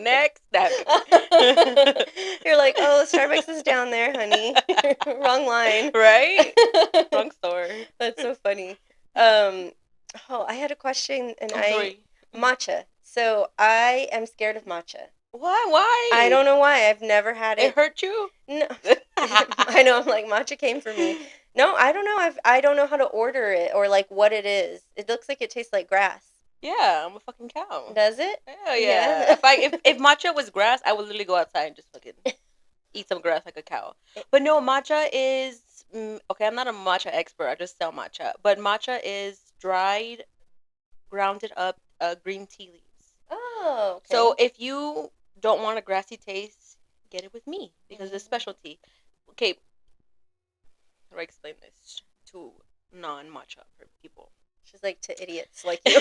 Speaker 2: Next.
Speaker 1: You're like, oh, Starbucks is down there, honey. Wrong line.
Speaker 2: Right? Wrong store.
Speaker 1: That's so funny. I had a question, and matcha. So I am scared of matcha.
Speaker 2: Why?
Speaker 1: I don't know why. I've never had it.
Speaker 2: It hurt you?
Speaker 1: No. I know. I'm like, matcha came for me. No, I don't know. I don't know how to order it or like what it is. It looks like it tastes like grass.
Speaker 2: Yeah, I'm a fucking cow.
Speaker 1: Does it?
Speaker 2: Hell yeah.
Speaker 1: Yeah.
Speaker 2: If matcha was grass, I would literally go outside and just fucking eat some grass like a cow. But no, matcha is okay. I'm not a matcha expert. I just sell matcha. But matcha is dried, grounded up green tea leaves.
Speaker 1: Oh, okay.
Speaker 2: So if you don't want a grassy taste, get it with me because it's specialty. Okay, how do I explain this to non-matcha people?
Speaker 1: She's like to idiots like you.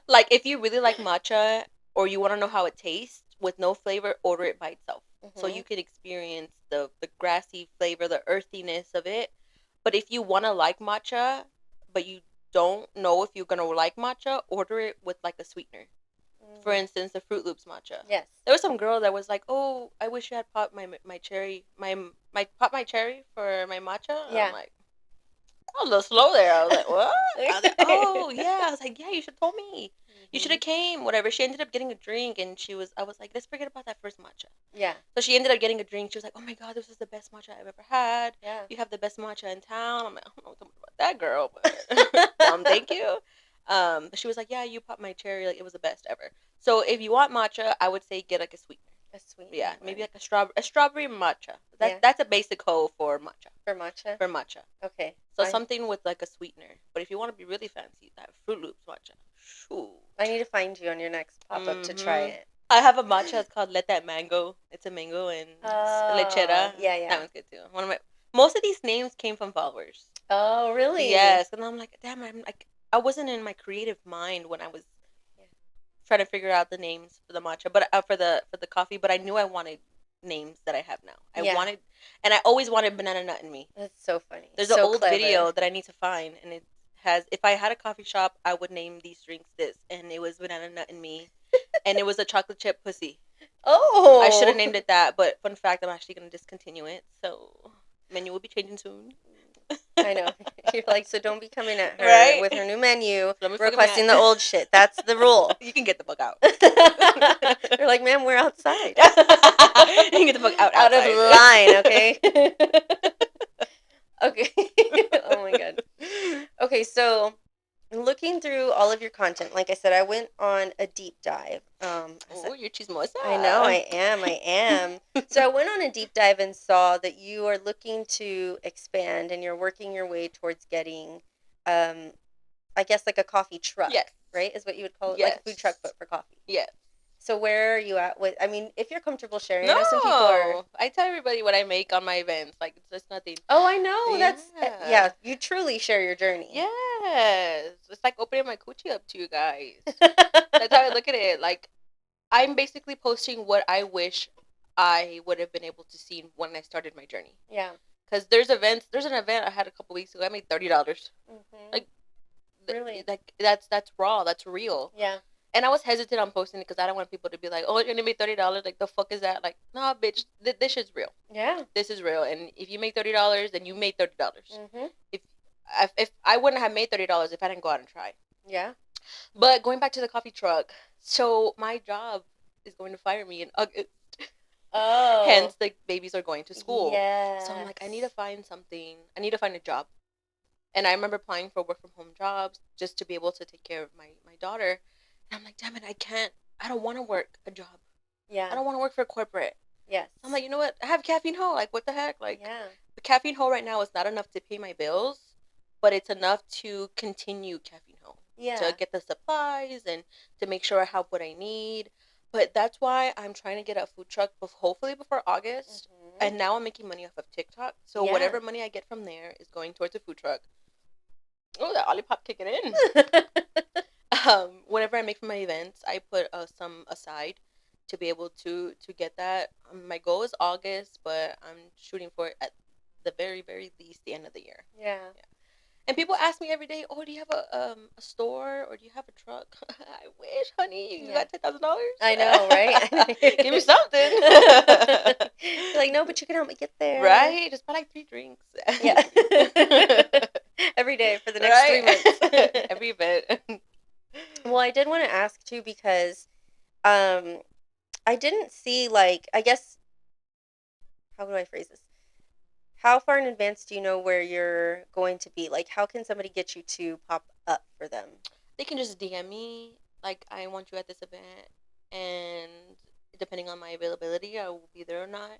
Speaker 2: Like if you really like matcha or you want to know how it tastes with no flavor, order it by itself. So you can experience the grassy flavor, the earthiness of it. But if you want to like matcha, but you don't know if you're going to like matcha, order it with like a sweetener. For instance, the Fruit Loops matcha.
Speaker 1: Yes.
Speaker 2: There was some girl that was like, "Oh, I wish you had popped my cherry, my cherry for my matcha."
Speaker 1: Yeah.
Speaker 2: I'm like, I was a little slow there. I was like, "What?" I was like, "Oh, yeah." I was like, "Yeah, you should have told me. You should have came." Whatever. She ended up getting a drink, and I was like, "Let's forget about that first matcha."
Speaker 1: Yeah.
Speaker 2: So she ended up getting a drink. She was like, "Oh my god, this is the best matcha I've ever had.
Speaker 1: Yeah.
Speaker 2: You have the best matcha in town." I'm like, "I don't know about that girl, but thank you." But she was like, "Yeah, you popped my cherry. Like it was the best ever." So if you want matcha, I would say get like a sweetener.
Speaker 1: A sweet.
Speaker 2: Yeah, maybe like a strawberry matcha.
Speaker 1: Yeah.
Speaker 2: That's a basic hoe for matcha.
Speaker 1: For matcha.
Speaker 2: For matcha.
Speaker 1: Okay.
Speaker 2: So something with like a sweetener. But if you want to be really fancy, that Fruit Loops matcha. Shoot.
Speaker 1: I need to find you on your next pop-up to try it.
Speaker 2: I have a matcha. It's called Let That Mango. It's a mango and lechera.
Speaker 1: Yeah, yeah.
Speaker 2: That one's good too. Most of these names came from followers.
Speaker 1: Oh, really?
Speaker 2: Yes, and I'm like, damn, I'm like, I wasn't in my creative mind when I was trying to figure out the names for the matcha, but for the coffee. But I knew I wanted names that I have now. I wanted, and I always wanted banana nut in me.
Speaker 1: That's so funny.
Speaker 2: There's an old video that I need to find, and it has. If I had a coffee shop, I would name these drinks this, and it was banana nut in me, and it was a chocolate chip pussy.
Speaker 1: Oh,
Speaker 2: I should have named it that, but fun fact, I'm actually gonna discontinue it. So menu will be changing soon.
Speaker 1: I know. You're like, so don't be coming at her with her new menu requesting the old shit. That's the rule.
Speaker 2: You can get the fuck out.
Speaker 1: They're like, ma'am, we're outside.
Speaker 2: You can get the fuck out
Speaker 1: of line, okay? Okay. Oh my god. Okay, so looking through all of your content, like I said, I went on a deep dive.
Speaker 2: Oh, you're chismosa.
Speaker 1: I know, I am. So I went on a deep dive and saw that you are looking to expand and you're working your way towards getting, I guess, like a coffee truck.
Speaker 2: Yes.
Speaker 1: Right? Is what you would call it?
Speaker 2: Yes.
Speaker 1: Like a food truck, but for coffee.
Speaker 2: Yes.
Speaker 1: So where are you at with, I mean, if you're comfortable sharing,
Speaker 2: No,
Speaker 1: I know some people are.
Speaker 2: I tell everybody what I make on my events. Like, it's just nothing.
Speaker 1: Oh, I know.
Speaker 2: Yeah.
Speaker 1: That's, you truly share your journey.
Speaker 2: Yes. It's like opening my coochie up to you guys. That's how I look at it. Like, I'm basically posting what I wish I would have been able to see when I started my journey.
Speaker 1: Yeah.
Speaker 2: Because there's an event I had a couple weeks ago. I made $30.
Speaker 1: Mm-hmm.
Speaker 2: Like,
Speaker 1: really?
Speaker 2: Like, that's raw. That's real.
Speaker 1: Yeah.
Speaker 2: And I was hesitant on posting it because I don't want people to be like, "Oh, you're gonna make $30." Like, the fuck is that? Like, nah, bitch, this shit's real.
Speaker 1: Yeah.
Speaker 2: This is real. And if you make $30, then you made $30.
Speaker 1: Mm-hmm.
Speaker 2: If I wouldn't have made $30 if I didn't go out and try.
Speaker 1: Yeah.
Speaker 2: But going back to the coffee truck, so my job is going to fire me in August.
Speaker 1: Oh.
Speaker 2: Hence, the babies are going to school.
Speaker 1: Yeah.
Speaker 2: So I'm like, I need to find something. I need to find a job. And I remember applying for work from home jobs just to be able to take care of my daughter. And I'm like, damn it, I don't want to work a job.
Speaker 1: Yeah.
Speaker 2: I don't want to work for a corporate.
Speaker 1: Yes.
Speaker 2: I'm like, you know what? I have Caffeine Ho. Like, what the heck? Like, the Caffeine Ho right now is not enough to pay my bills, but it's enough to continue Caffeine Ho.
Speaker 1: Yeah.
Speaker 2: To get the supplies and to make sure I have what I need. But that's why I'm trying to get a food truck, hopefully before August. Mm-hmm. And now I'm making money off of TikTok. So whatever money I get from there is going towards a food truck. Oh, that Olipop kicking in. Whenever I make for my events, I put some aside to be able to get that. My goal is August, but I'm shooting for it at the very, very least the end of the year.
Speaker 1: Yeah.
Speaker 2: And people ask me every day, "Oh, do you have a store or do you have a truck?" I wish, honey, you got $10,000.
Speaker 1: I know, right?
Speaker 2: Give me something.
Speaker 1: You're like, no, but you can help me get there.
Speaker 2: Right? Just buy like 3 drinks.
Speaker 1: Yeah. Every day for the next 3 months.
Speaker 2: Every event.
Speaker 1: Well, I did want to ask too because I didn't see, like, I guess, how do I phrase this? How far in advance do you know where you're going to be? Like, how can somebody get you to pop up for them?
Speaker 2: They can just DM me, like, I want you at this event, and depending on my availability, I will be there or not.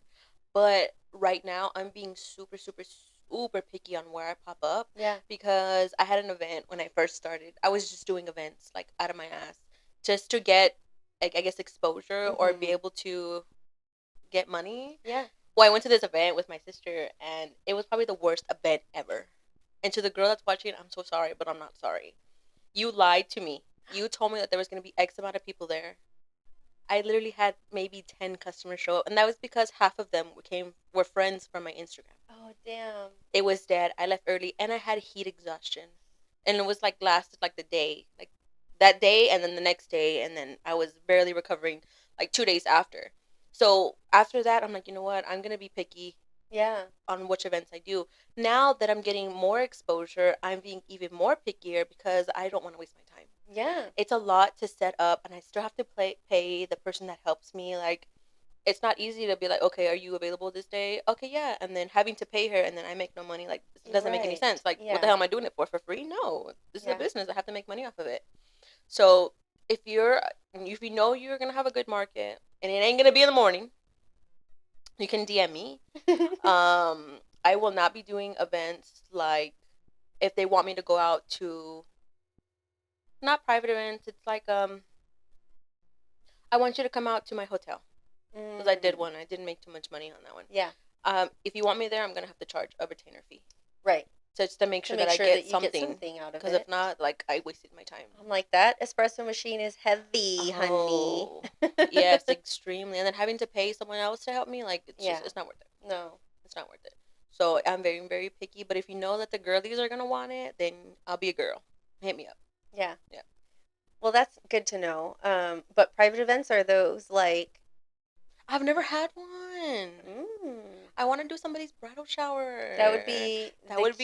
Speaker 2: But right now, I'm being super, super, super picky on where I pop up
Speaker 1: Yeah.
Speaker 2: because I had an event when I first started. I was just doing events, like, out of my ass, just to get, like, I guess, exposure or be able to get money.
Speaker 1: Yeah.
Speaker 2: Well, I went to this event with my sister, and it was probably the worst event ever. And to the girl that's watching, I'm so sorry, but I'm not sorry. You lied to me. You told me that there was going to be X amount of people there. I literally had maybe 10 customers show up, and that was because half of them were friends from my Instagram.
Speaker 1: Oh, damn.
Speaker 2: It was dead. I left early, and I had heat exhaustion, and it was like lasted like the day, like that day, and then the next day, and then I was barely recovering like 2 days after. So after that, I'm like, you know what? I'm gonna be picky.
Speaker 1: Yeah.
Speaker 2: On which events I do. Now that I'm getting more exposure, I'm being even more pickier because I don't want to waste my time.
Speaker 1: Yeah.
Speaker 2: It's a lot to set up, and I still have to pay the person that helps me. Like, it's not easy to be like, okay, are you available this day? Okay, yeah. And then having to pay her, and then I make no money. Like, this doesn't make any
Speaker 1: Right.
Speaker 2: sense. Like,
Speaker 1: Yeah.
Speaker 2: what the hell am I doing it for free? No, this is
Speaker 1: Yeah.
Speaker 2: a business. I have to make money off of it. So if you know you're gonna have a good market, and it ain't gonna be in the morning, you can DM me. I will not be doing events like if they want me to go out to not private events. It's like I want you to come out to my hotel because I did one. I didn't make too much money on that one.
Speaker 1: Yeah.
Speaker 2: If you want me there, I'm gonna have to charge a retainer fee.
Speaker 1: Right.
Speaker 2: Just to make sure that I get
Speaker 1: you
Speaker 2: something.
Speaker 1: Get something out of it.
Speaker 2: Because if not, like, I wasted my time.
Speaker 1: I'm like, that espresso machine is heavy,
Speaker 2: Oh,
Speaker 1: honey.
Speaker 2: yes, extremely. And then having to pay someone else to help me, like, it's not worth it.
Speaker 1: No.
Speaker 2: It's not worth it. So I'm very, very picky. But if you know that the girlies are gonna want it, then I'll be a girl. Hit me up.
Speaker 1: Yeah.
Speaker 2: Yeah.
Speaker 1: Well, that's good to know. But private events, are those like?
Speaker 2: I've never had one. I want to do somebody's bridal shower.
Speaker 1: That would be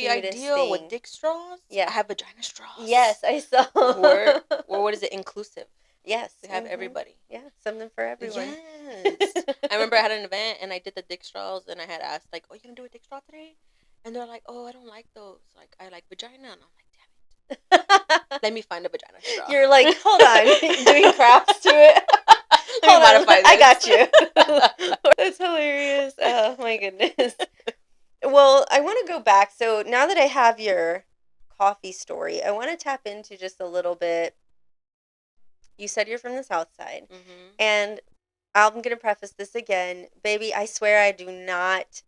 Speaker 2: ideal
Speaker 1: thing.
Speaker 2: with dick straws.
Speaker 1: Yeah.
Speaker 2: I have vagina straws.
Speaker 1: Yes, I saw.
Speaker 2: or what is it? Inclusive.
Speaker 1: Yes.
Speaker 2: They have everybody.
Speaker 1: Yeah, something for everyone.
Speaker 2: Yes. I remember I had an event and I did the dick straws and I had asked like, "Oh, you gonna do a dick straw today?" And they're like, "Oh, I don't like those. Like, I like vagina." And I'm like, "Damn it! Let me find a vagina straw."
Speaker 1: You're like, hold on, doing crafts to it.
Speaker 2: Let me modify this.
Speaker 1: I got you. That's hilarious. Oh my goodness. Well, I want to go back. So now that I have your coffee story, I want to tap into just a little bit. You said you're from the South Side, and I'm going to preface this again. Baby, I swear I do not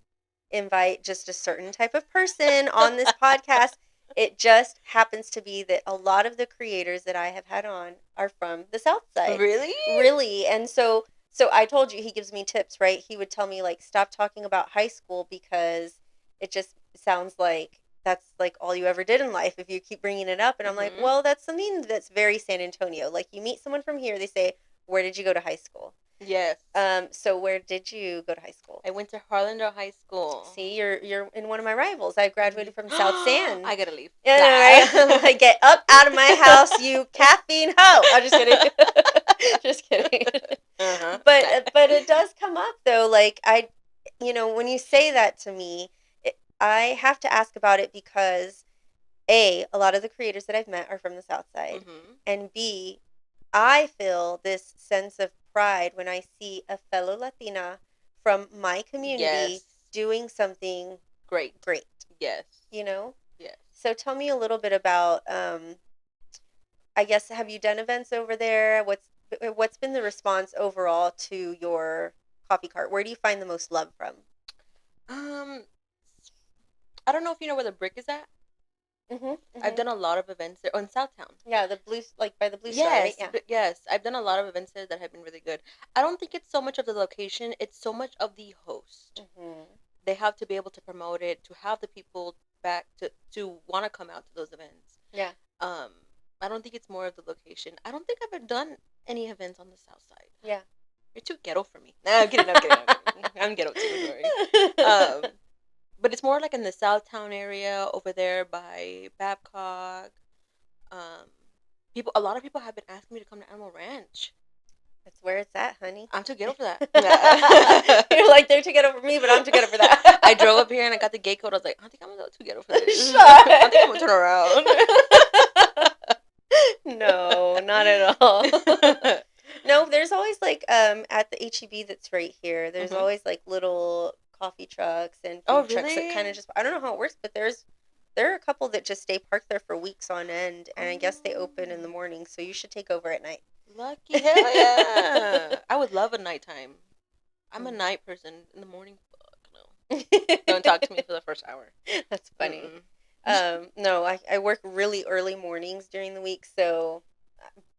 Speaker 1: invite just a certain type of person on this podcast. It just happens to be that a lot of the creators that I have had on are from the South Side.
Speaker 2: Really?
Speaker 1: Really. And so I told you he gives me tips, right? He would tell me, like, stop talking about high school because it just sounds like that's like all you ever did in life if you keep bringing it up. And I'm like, well, that's something that's very San Antonio. Like, you meet someone from here, they say, where did you go to high school?
Speaker 2: Yes.
Speaker 1: So where did you go to high school?
Speaker 2: I went to Harlandale High School.
Speaker 1: See, you're in one of my rivals. I graduated from South San.
Speaker 2: I gotta leave.
Speaker 1: Yeah, right? Like, get up out of my house, you caffeine hoe. I'm just kidding. Just kidding. But it does come up though. Like, when you say that to me, I have to ask about it because A, a lot of the creators that I've met are from the South Side, and B, I feel this sense of pride when I see a fellow Latina from my community doing something great.
Speaker 2: Yes.
Speaker 1: Yes. So tell me a little bit about, I guess, have you done events over there? What's been the response overall to your coffee cart? Where do you find the most love from?
Speaker 2: I don't know if you know where the Brick is at. I've done a lot of events there. Oh, in Southtown.
Speaker 1: Yeah, the blue, like by the Blue Star, right? Yeah.
Speaker 2: Yes, I've done a lot of events there that have been really good. I don't think it's so much of the location; it's so much of the host. They have to be able to promote it, to have the people back to want to come out to those events.
Speaker 1: Yeah.
Speaker 2: I don't think it's more of the location. I don't think I've ever done any events on the South Side.
Speaker 1: Yeah.
Speaker 2: You're too ghetto for me. No, I'm kidding. I'm kidding. I'm ghetto too. Sorry. But it's more like in the Southtown area over there by Babcock. A lot of people have been asking me to come to Animal Ranch.
Speaker 1: That's where it's at, honey.
Speaker 2: I'm too ghetto for that.
Speaker 1: You're like, they're too ghetto for me, but I'm too ghetto for that.
Speaker 2: I drove up here and I got the gay code. I was like, I think I'm a little too ghetto for this.
Speaker 1: Shut.
Speaker 2: I think I'm gonna turn around.
Speaker 1: No, not at all. No, there's always like at the HEB that's right here. There's
Speaker 2: Mhm.
Speaker 1: always like little coffee trucks and
Speaker 2: Oh,
Speaker 1: food trucks that
Speaker 2: really?
Speaker 1: kind of just I don't know how it works, but there are a couple that just stay parked there for weeks on end, and I guess they open in the morning, so you should take over at night.
Speaker 2: Lucky, hell yeah! I would love a nighttime. I'm a night person. In the morning, fuck no. Don't talk to me for the first hour.
Speaker 1: That's funny.
Speaker 2: Mm-mm.
Speaker 1: No, I work really early mornings during the week, so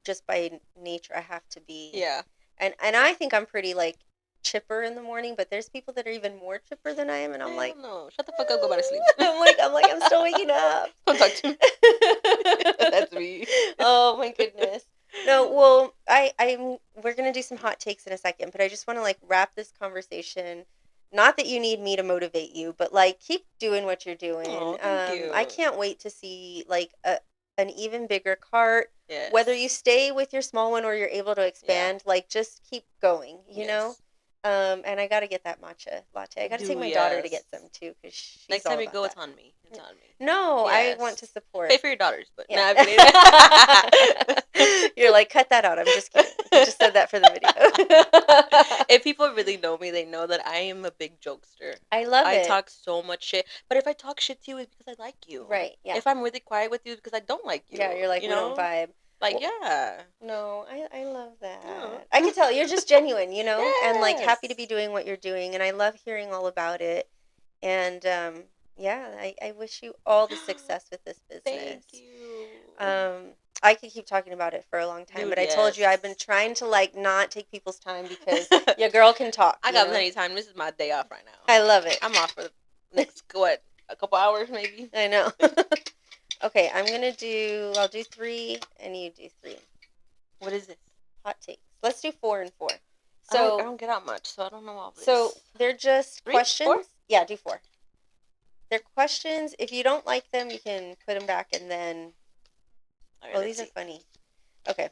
Speaker 1: just by nature I have to be.
Speaker 2: Yeah.
Speaker 1: And I think I'm pretty like chipper in the morning, but there's people that are even more chipper than I am, and I'm
Speaker 2: Hell
Speaker 1: like,
Speaker 2: no. Shut the fuck up. Go back to sleep.
Speaker 1: I'm still waking up.
Speaker 2: Don't talk to me. That's me.
Speaker 1: Oh my goodness. No, well, we're gonna do some hot takes in a second, but I just want to like wrap this conversation. Not that you need me to motivate you, but like keep doing what you're doing.
Speaker 2: Oh, thank you.
Speaker 1: I can't wait to see like an even bigger cart.
Speaker 2: Yes.
Speaker 1: Whether you stay with your small one or you're able to expand, like just keep going, you know? And I got to get that matcha latte. I got to take my daughter to get some too, because she's
Speaker 2: next
Speaker 1: all
Speaker 2: time you
Speaker 1: about
Speaker 2: go,
Speaker 1: that.
Speaker 2: it's on me. It's on me.
Speaker 1: No,
Speaker 2: Yes.
Speaker 1: I want to support.
Speaker 2: Pay for your daughters, but
Speaker 1: Yeah.
Speaker 2: nah,
Speaker 1: You're like, cut that out. I'm just kidding. I just said that for the video.
Speaker 2: If people really know me, they know that I am a big jokester.
Speaker 1: I love it.
Speaker 2: I talk so much shit. But if I talk shit to you, it's because I like you.
Speaker 1: Right, yeah.
Speaker 2: If I'm really quiet with you, it's because I don't like you.
Speaker 1: Yeah, you're like,
Speaker 2: you
Speaker 1: we
Speaker 2: know?
Speaker 1: don't vibe.
Speaker 2: Like,
Speaker 1: Well,
Speaker 2: yeah.
Speaker 1: No, I love that.
Speaker 2: Oh.
Speaker 1: I can tell you're just genuine, you know, and like happy to
Speaker 2: Yes.
Speaker 1: be doing what you're doing, and I love hearing all about it. And yeah, I wish you all the success with this business.
Speaker 2: Thank you.
Speaker 1: I could keep talking about it for a long time,
Speaker 2: Dude,
Speaker 1: but I told you I've been
Speaker 2: yes.
Speaker 1: trying to like not take people's time because your girl can talk.
Speaker 2: I
Speaker 1: you
Speaker 2: got
Speaker 1: know?
Speaker 2: plenty of time. This is my day off right now.
Speaker 1: I love it.
Speaker 2: I'm off for the next, what, a couple hours maybe?
Speaker 1: I know. Okay, I'll do 3 and you do 3.
Speaker 2: What is this?
Speaker 1: Hot takes. Let's do 4 and 4.
Speaker 2: I
Speaker 1: So
Speaker 2: don't get out much, so I don't know all this.
Speaker 1: So they're just
Speaker 2: 3?
Speaker 1: questions.
Speaker 2: 4?
Speaker 1: Yeah, do 4. They're questions. If you don't like them, you can put them back and then.
Speaker 2: All right,
Speaker 1: Oh,
Speaker 2: let's
Speaker 1: these are
Speaker 2: see.
Speaker 1: funny. Okay.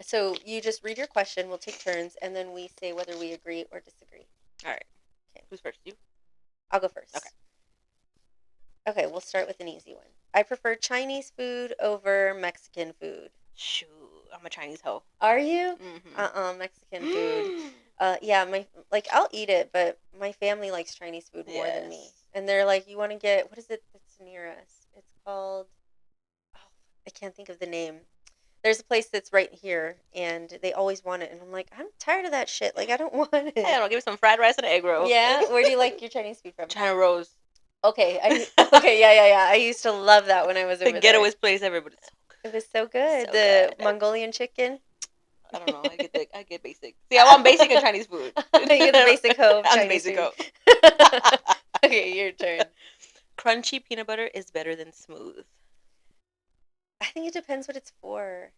Speaker 1: So you just read your question. We'll take turns, and then we say whether we agree or disagree.
Speaker 2: All right.
Speaker 1: Okay.
Speaker 2: Who's first? You?
Speaker 1: I'll go first.
Speaker 2: Okay.
Speaker 1: Okay, we'll start with an easy one. I prefer Chinese food over Mexican food.
Speaker 2: Shoot, I'm a Chinese hoe.
Speaker 1: Are you?
Speaker 2: Mm-hmm.
Speaker 1: Mexican food. Yeah, I'll eat it, but my family likes Chinese food more than me.
Speaker 2: Yes.
Speaker 1: And they're like, you want to get, what is it that's near us? It's called, oh, I can't think of the name. There's a place that's right here, and they always want it. And I'm like, I'm tired of that shit. Like, I don't want it.
Speaker 2: Hey, I don't give me some fried rice and an egg roll.
Speaker 1: Yeah? Where do you like your Chinese food from?
Speaker 2: China Rose.
Speaker 1: Okay. Yeah. I used to love that when I was over
Speaker 2: The ghettoest place ever, but it's so good.
Speaker 1: It was so good.
Speaker 2: So
Speaker 1: The
Speaker 2: good.
Speaker 1: Mongolian chicken.
Speaker 2: I don't know. I get basic. See, I want basic in Chinese food.
Speaker 1: You get the basic hoe of
Speaker 2: I'm the
Speaker 1: Chinese
Speaker 2: basic
Speaker 1: food.
Speaker 2: hoe.
Speaker 1: Okay, your turn.
Speaker 2: Crunchy peanut butter is better than smooth.
Speaker 1: I think it depends what it's for.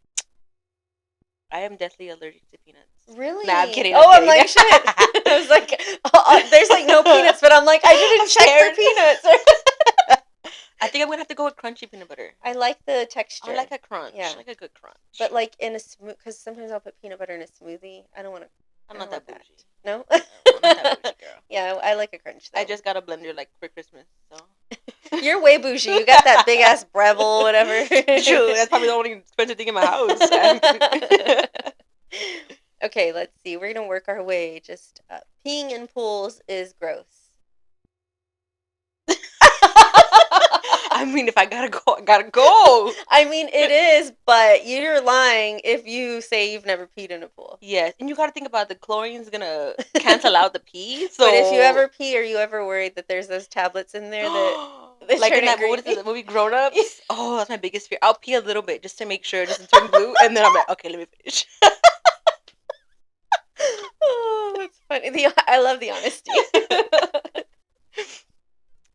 Speaker 2: I am deathly allergic to peanuts.
Speaker 1: Really?
Speaker 2: Nah, I'm kidding.
Speaker 1: Oh, I'm
Speaker 2: kidding.
Speaker 1: like, shit. I was like, there's like no peanuts, but I'm like, I didn't
Speaker 2: I'm
Speaker 1: check
Speaker 2: scared.
Speaker 1: for peanuts.
Speaker 2: I think I'm going to have to go with crunchy peanut butter.
Speaker 1: I like the texture.
Speaker 2: I like a crunch.
Speaker 1: Yeah.
Speaker 2: I like a good crunch.
Speaker 1: But like in a smooth, because sometimes I'll put peanut butter in a smoothie. I don't want to.
Speaker 2: I'm not that bougie.
Speaker 1: No?
Speaker 2: I'm not that bougie, girl.
Speaker 1: Yeah, I like a crunch though.
Speaker 2: I just got a blender like for Christmas, so.
Speaker 1: You're way bougie. You got that big ass Breville, whatever.
Speaker 2: True. That's probably the only expensive thing in my house.
Speaker 1: Okay, let's see. We're gonna work our way. Just peeing in pools is gross.
Speaker 2: I mean, if I gotta go, I gotta go.
Speaker 1: I mean, it is, but you're lying if you say you've never peed in a pool.
Speaker 2: Yes, and you gotta think about the chlorine's gonna cancel out the pee. So,
Speaker 1: But if you ever pee, are you ever worried that there's those tablets in there that
Speaker 2: like in
Speaker 1: turn
Speaker 2: that
Speaker 1: green?
Speaker 2: what is it, the movie Grown Ups? Oh, that's my biggest fear. I'll pee a little bit just to make sure it doesn't turn blue, and then I'm like, okay, let me finish.
Speaker 1: Oh, that's funny. I love the honesty.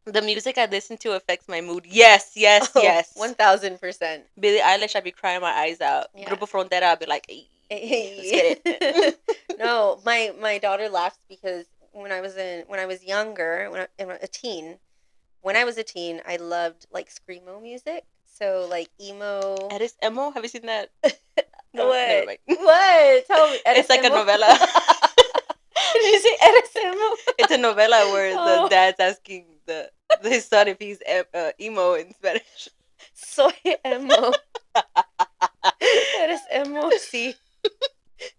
Speaker 2: The music I listen to affects my mood. Yes, yes, yes.
Speaker 1: 1000%.
Speaker 2: Billie Eilish, I'd be crying my eyes out.
Speaker 1: Yeah.
Speaker 2: Grupo Frontera, I'd be like, hey, let's get it.
Speaker 1: No, my daughter laughs because when I was younger, when I was a teen, I loved like screamo music. So like emo.
Speaker 2: Edis Emo, have you seen that?
Speaker 1: No,
Speaker 2: never mind.
Speaker 1: What? Tell me.
Speaker 2: It's like a
Speaker 1: Emo?
Speaker 2: novella.
Speaker 1: Did you say Edis Emo?
Speaker 2: It's a novela where
Speaker 1: Oh.
Speaker 2: the dad's asking his son if he's emo in Spanish.
Speaker 1: Soy emo. Eres emo, sí.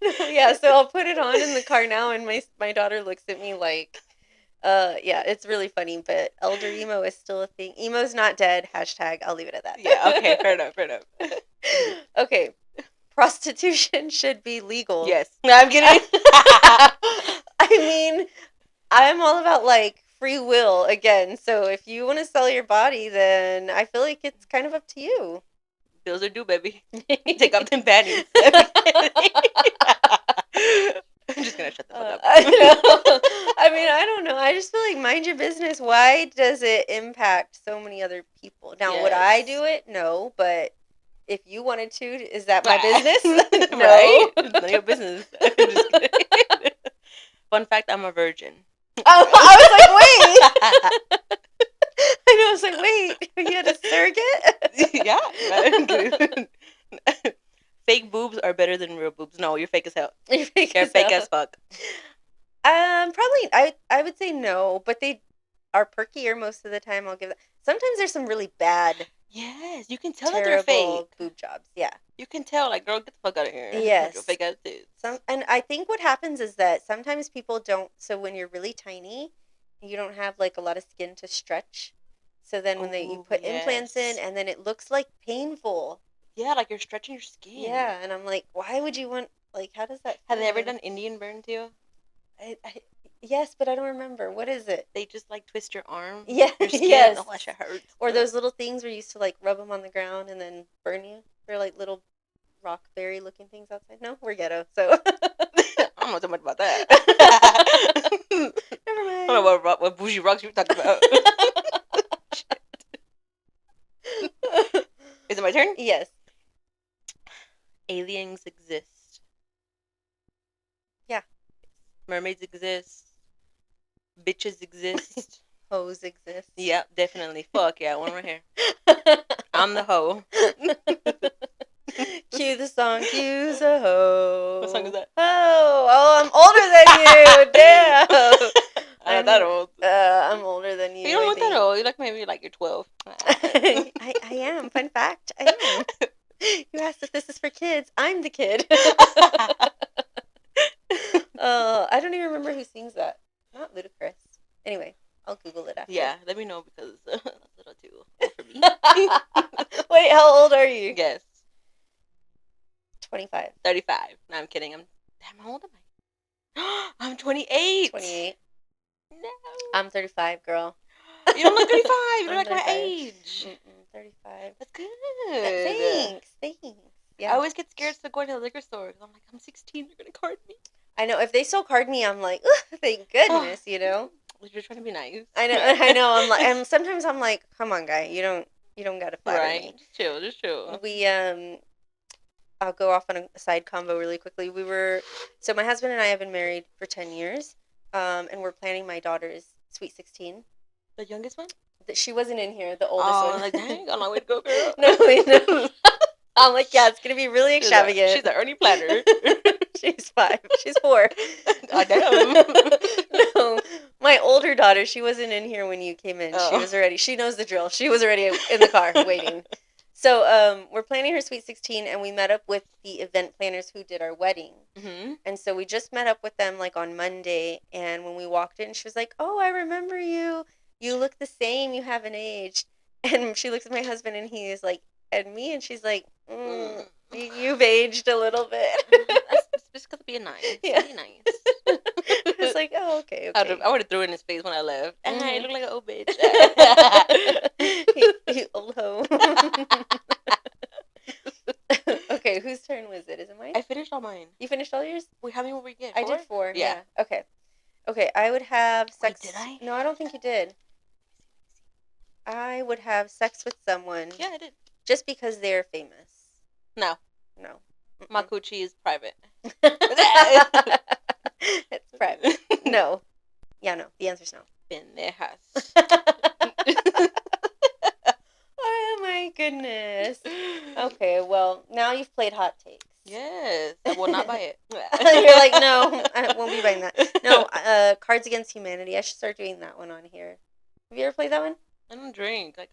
Speaker 1: Yeah, so I'll put it on in the car now, and my daughter looks at me like, yeah, it's really funny, but elder emo is still a thing. Emo's not dead. Hashtag, I'll leave it at that.
Speaker 2: Yeah, okay, fair enough.
Speaker 1: Okay, prostitution should be legal.
Speaker 2: Yes. No, I'm kidding.
Speaker 1: I mean, I'm all about, like, free will again, so if you want to sell your body, then I feel like it's kind of up to you.
Speaker 2: Bills are due, baby. Take off them panties. I'm just gonna shut the fuck up.
Speaker 1: I know. I mean, I don't know. I just feel like mind your business. Why does it impact so many other people? Now, would I do it? No, but if you wanted to, is that my business? No.
Speaker 2: Right? It's none of your business. I'm just kidding. Fun fact, I'm a virgin.
Speaker 1: Oh, I was like, wait. I know. I was like, wait. You had a surrogate?
Speaker 2: Yeah. Fake boobs are better than real boobs. No, you're fake as hell.
Speaker 1: You're fake
Speaker 2: as fuck.
Speaker 1: Probably. I would say no, but they are perkier most of the time. I'll give that. Sometimes there's some really bad.
Speaker 2: Yes, you can tell that they're fake.
Speaker 1: Boob jobs. Yeah.
Speaker 2: You can tell, like, girl, get the fuck out of here.
Speaker 1: Yes.
Speaker 2: Your fake ass dudes.
Speaker 1: And I think what happens is that sometimes people don't. So when you're really tiny, you don't have like a lot of skin to stretch. So then when you put implants in, and then it looks like painful.
Speaker 2: Yeah, like you're stretching your skin.
Speaker 1: Yeah, and I'm like, why would you want? Like, how does that?
Speaker 2: Have they ever done Indian burn to you?
Speaker 1: Yes, but I don't remember. What is it?
Speaker 2: They just like twist your arm.
Speaker 1: Yeah.
Speaker 2: Your skin.
Speaker 1: Yes.
Speaker 2: Oh, that shit hurts.
Speaker 1: Or those little things where you used to like rub them on the ground and then burn you. They're like little rockberry looking things outside. No, we're ghetto, so.
Speaker 2: I don't know too much about that.
Speaker 1: Never mind.
Speaker 2: I don't know what bougie rocks you were talking about. Is it my turn?
Speaker 1: Yes.
Speaker 2: Aliens exist.
Speaker 1: Yeah.
Speaker 2: Mermaids exist. Bitches exist.
Speaker 1: Hoes exist.
Speaker 2: Yep, definitely. Fuck yeah, one right here. I'm the hoe.
Speaker 1: Cue the song, cue's a hoe.
Speaker 2: What song is that?
Speaker 1: Oh, I'm older than you. Damn.
Speaker 2: I'm not that old.
Speaker 1: I'm older than you.
Speaker 2: You don't look that old. You look maybe like you're 12.
Speaker 1: I am. Fun fact. I am. You asked if this is for kids. I'm the kid. I don't even remember who sings that. Not Ludacris. Anyway, I'll Google it after.
Speaker 2: Yeah, let me know because that's a little too old for me.
Speaker 1: Wait, how old are you?
Speaker 2: Yes.
Speaker 1: 25.
Speaker 2: 35. No, I'm kidding. How old am I? I'm 28.
Speaker 1: 28.
Speaker 2: No.
Speaker 1: I'm 35, girl.
Speaker 2: You don't look 35. You're
Speaker 1: I'm
Speaker 2: like
Speaker 1: 35.
Speaker 2: my age.
Speaker 1: 35.
Speaker 2: That's good.
Speaker 1: Thanks. Yeah.
Speaker 2: I always get scared to go to the liquor store because I'm like, I'm 16. They're going to card me.
Speaker 1: I know. If they still card me, I'm like, thank goodness, you know?
Speaker 2: You're trying to be nice.
Speaker 1: I know. I'm like, and sometimes I'm like, come on, guy. You don't got to flatter me.
Speaker 2: Just chill.
Speaker 1: I'll go off on a side combo really quickly. So my husband and I have been married for 10 years, and we're planning my daughter's sweet 16.
Speaker 2: The youngest one?
Speaker 1: She wasn't in here, the oldest one.
Speaker 2: I'm like, dang, got a long way to go, girl.
Speaker 1: No. I'm like, yeah, it's going to be really extravagant.
Speaker 2: She's an Ernie planner.
Speaker 1: She's 5. She's 4.
Speaker 2: I know.
Speaker 1: No, my older daughter, she wasn't in here when you came in.
Speaker 2: Oh.
Speaker 1: She knows the drill. She was already in the car waiting. So we're planning her sweet 16, and we met up with the event planners who did our wedding.
Speaker 2: Mm-hmm.
Speaker 1: And so we just met up with them like on Monday, and when we walked in, she was like, oh, I remember you. You look the same. You haven't aged. And she looks at my husband, and he is like, and me, and she's like, you've aged a little bit.
Speaker 2: That's just because of being nice.
Speaker 1: Yeah.
Speaker 2: Be nice.
Speaker 1: I was like, oh, okay.
Speaker 2: I would have threw it in his face when I left.
Speaker 1: Mm-hmm.
Speaker 2: I look like an old bitch.
Speaker 1: You old hoe. Okay, whose turn was it? Is it mine?
Speaker 2: I finished all mine.
Speaker 1: You finished all yours?
Speaker 2: Wait, how many will we get?
Speaker 1: I did 4.
Speaker 2: Yeah.
Speaker 1: Okay. I would have sex.
Speaker 2: Wait, did I?
Speaker 1: No, I don't think you did. I would have sex with someone.
Speaker 2: Yeah, I did.
Speaker 1: Just because they're famous.
Speaker 2: No. My coochie is private.
Speaker 1: It's private. No. Yeah, no. The answer's no.
Speaker 2: Pendejas.
Speaker 1: Oh my goodness. Okay, well, now you've played hot takes.
Speaker 2: Yes, I will not buy it.
Speaker 1: You're like, no, I won't be buying that. No, Cards Against Humanity. I should start doing that one on here. Have you ever played that one?
Speaker 2: I don't drink. Like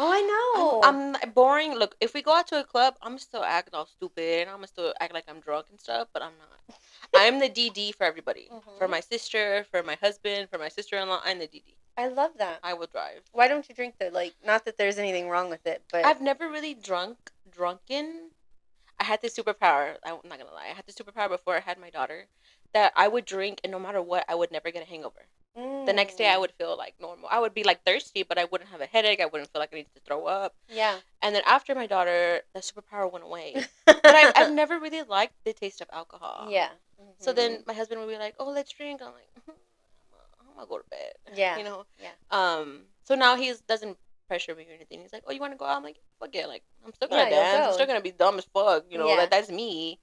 Speaker 1: Oh, I know.
Speaker 2: I'm not boring. Look, if we go out to a club, I'm still acting all stupid and I'm still act like I'm drunk and stuff, but I'm not. I'm the DD for everybody. For
Speaker 1: Mhm.
Speaker 2: my sister, for my husband, for my sister-in-law, I'm the DD.
Speaker 1: I love that.
Speaker 2: I will drive.
Speaker 1: Why don't you drink though? Like, not that there's anything wrong with it, but
Speaker 2: I've never really drunken. I had this superpower. I'm not gonna lie. I had this superpower before I had my daughter, that I would drink and no matter what, I would never get a hangover. The next day, I would feel like normal. I would be like thirsty, but I wouldn't have a headache. I wouldn't feel like I needed to throw up.
Speaker 1: Yeah.
Speaker 2: And then after my daughter, the superpower went away. But I've never really liked the taste of alcohol.
Speaker 1: Yeah. Mm-hmm.
Speaker 2: So then my husband would be like, "Oh, let's drink." I'm like, "I'm gonna go to bed."
Speaker 1: Yeah.
Speaker 2: You know.
Speaker 1: Yeah.
Speaker 2: So now he doesn't pressure me or anything. He's like, "Oh, you want to go out?" I'm like, "Fuck it." Like, I'm still gonna dance. I'm still gonna be dumb as fuck. You know.
Speaker 1: Yeah.
Speaker 2: That's me.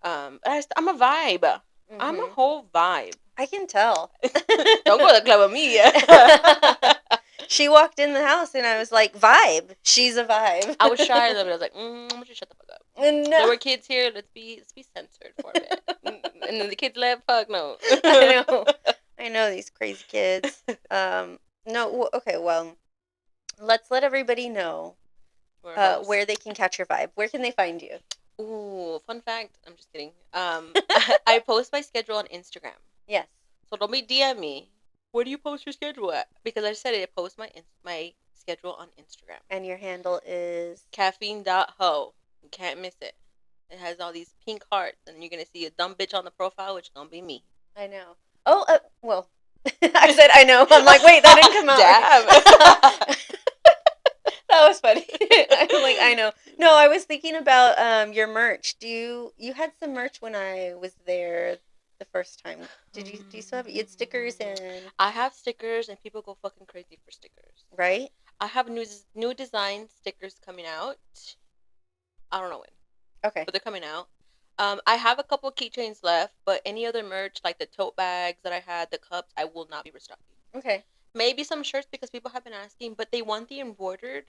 Speaker 2: I'm a vibe. Mm-hmm. I'm a whole vibe.
Speaker 1: I can tell.
Speaker 2: Don't go to the club with me.
Speaker 1: She walked in the house and I was like, vibe. She's a vibe.
Speaker 2: I was shy a little bit. I was like, I'm gonna just shut the fuck up.
Speaker 1: No.
Speaker 2: There were kids here. Let's be censored for a bit. And then the kids left. Fuck no.
Speaker 1: I know these crazy kids. No. Okay. Well, let's let everybody know where they can catch your vibe. Where can they find you?
Speaker 2: Ooh, fun fact. I'm just kidding. I post my schedule on Instagram.
Speaker 1: Yes.
Speaker 2: So don't be DM me. Where do you post your schedule at? Because I said I post my schedule on Instagram.
Speaker 1: And your handle is?
Speaker 2: Caffeine.ho. You can't miss it. It has all these pink hearts, and you're going to see a dumb bitch on the profile, which is going to be me.
Speaker 1: I know. Oh, well, I said I know. I'm like, wait, that didn't come out. Damn. That was funny. I'm like, I know. No, I was thinking about your merch. You had some merch when I was there the first time. Do you still have it? You had stickers and...
Speaker 2: I have stickers, and people go fucking crazy for stickers.
Speaker 1: Right?
Speaker 2: I have new design stickers coming out. I don't know when.
Speaker 1: Okay.
Speaker 2: But they're coming out. I have a couple keychains left, but any other merch, like the tote bags that I had, the cups, I will not be restocking.
Speaker 1: Okay.
Speaker 2: Maybe some shirts because people have been asking, but they want the embroidered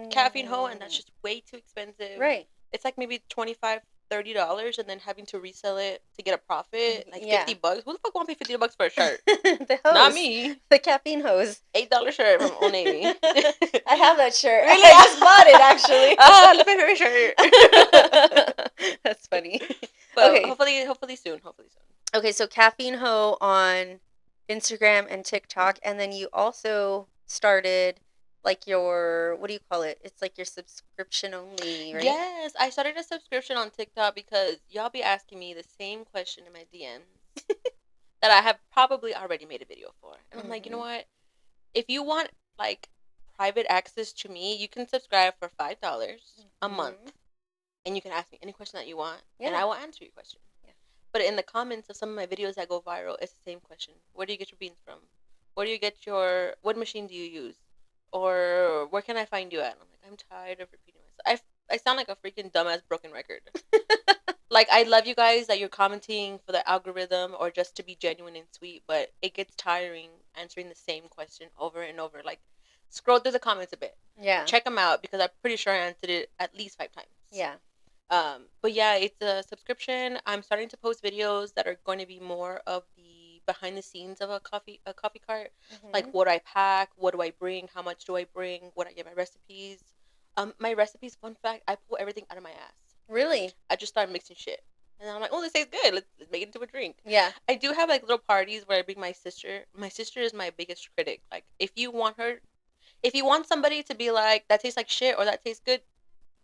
Speaker 2: Caffeine Ho, and that's just way too expensive.
Speaker 1: Right.
Speaker 2: It's like maybe $25-$30, and then having to resell it to get a profit, like $50. Who the fuck want to pay $50 for a shirt?
Speaker 1: The hose.
Speaker 2: Not me.
Speaker 1: The Caffeine Hose.
Speaker 2: $8 shirt from Old Navy.
Speaker 1: I have that shirt.
Speaker 2: Really?
Speaker 1: I just bought it actually.
Speaker 2: Look at her shirt.
Speaker 1: That's funny.
Speaker 2: But
Speaker 1: okay.
Speaker 2: Hopefully soon.
Speaker 1: Okay, so Caffeine Ho on Instagram and TikTok, and then you also started like your, what do you call it? It's like your subscription only, right?
Speaker 2: Yes, I started a subscription on TikTok because y'all be asking me the same question in my DMs that I have probably already made a video for. And I'm like, you know what? If you want like private access to me, you can subscribe for $5 a month. And you can ask me any question that you want, and I will answer your question. Yeah. But in the comments of some of my videos that go viral, it's the same question. Where do you get your beans from? Where do you get what machine do you use? Or where can I find you at? And I'm like, I'm tired of repeating myself. I sound like a freaking dumbass broken record. Like, I love you guys that you're commenting for the algorithm or just to be genuine and sweet, but it gets tiring answering the same question over and over. Like, scroll through the comments a bit. Yeah. Check them out because I'm pretty sure I answered it at least 5 times. Yeah. But yeah, it's a subscription. I'm starting to post videos that are going to be more of the behind the scenes of a coffee cart. Like, what I pack, what do I bring, how much do I bring, what I get my recipes. My recipes, fun fact, I pull everything out of my ass. Really? I just start mixing shit. And then I'm like, oh, this tastes good. Let's make it into a drink. Yeah. I do have like little parties where I bring my sister. My sister is my biggest critic. Like, if you want somebody to be like, that tastes like shit or that tastes good,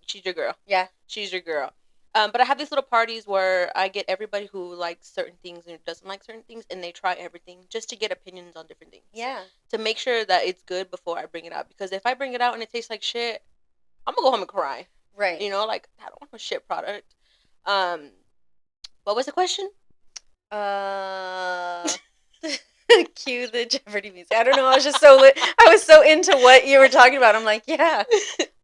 Speaker 2: she's your girl. Yeah. She's your girl. But I have these little parties where I get everybody who likes certain things and doesn't like certain things, and they try everything just to get opinions on different things. Yeah. To make sure that it's good before I bring it out. Because if I bring it out and it tastes like shit, I'm going to go home and cry. Right. You know, like, I don't want a shit product. What was the question? Cue the Jeopardy music. I don't know. I was just I was so into what you were talking about. I'm like, yeah.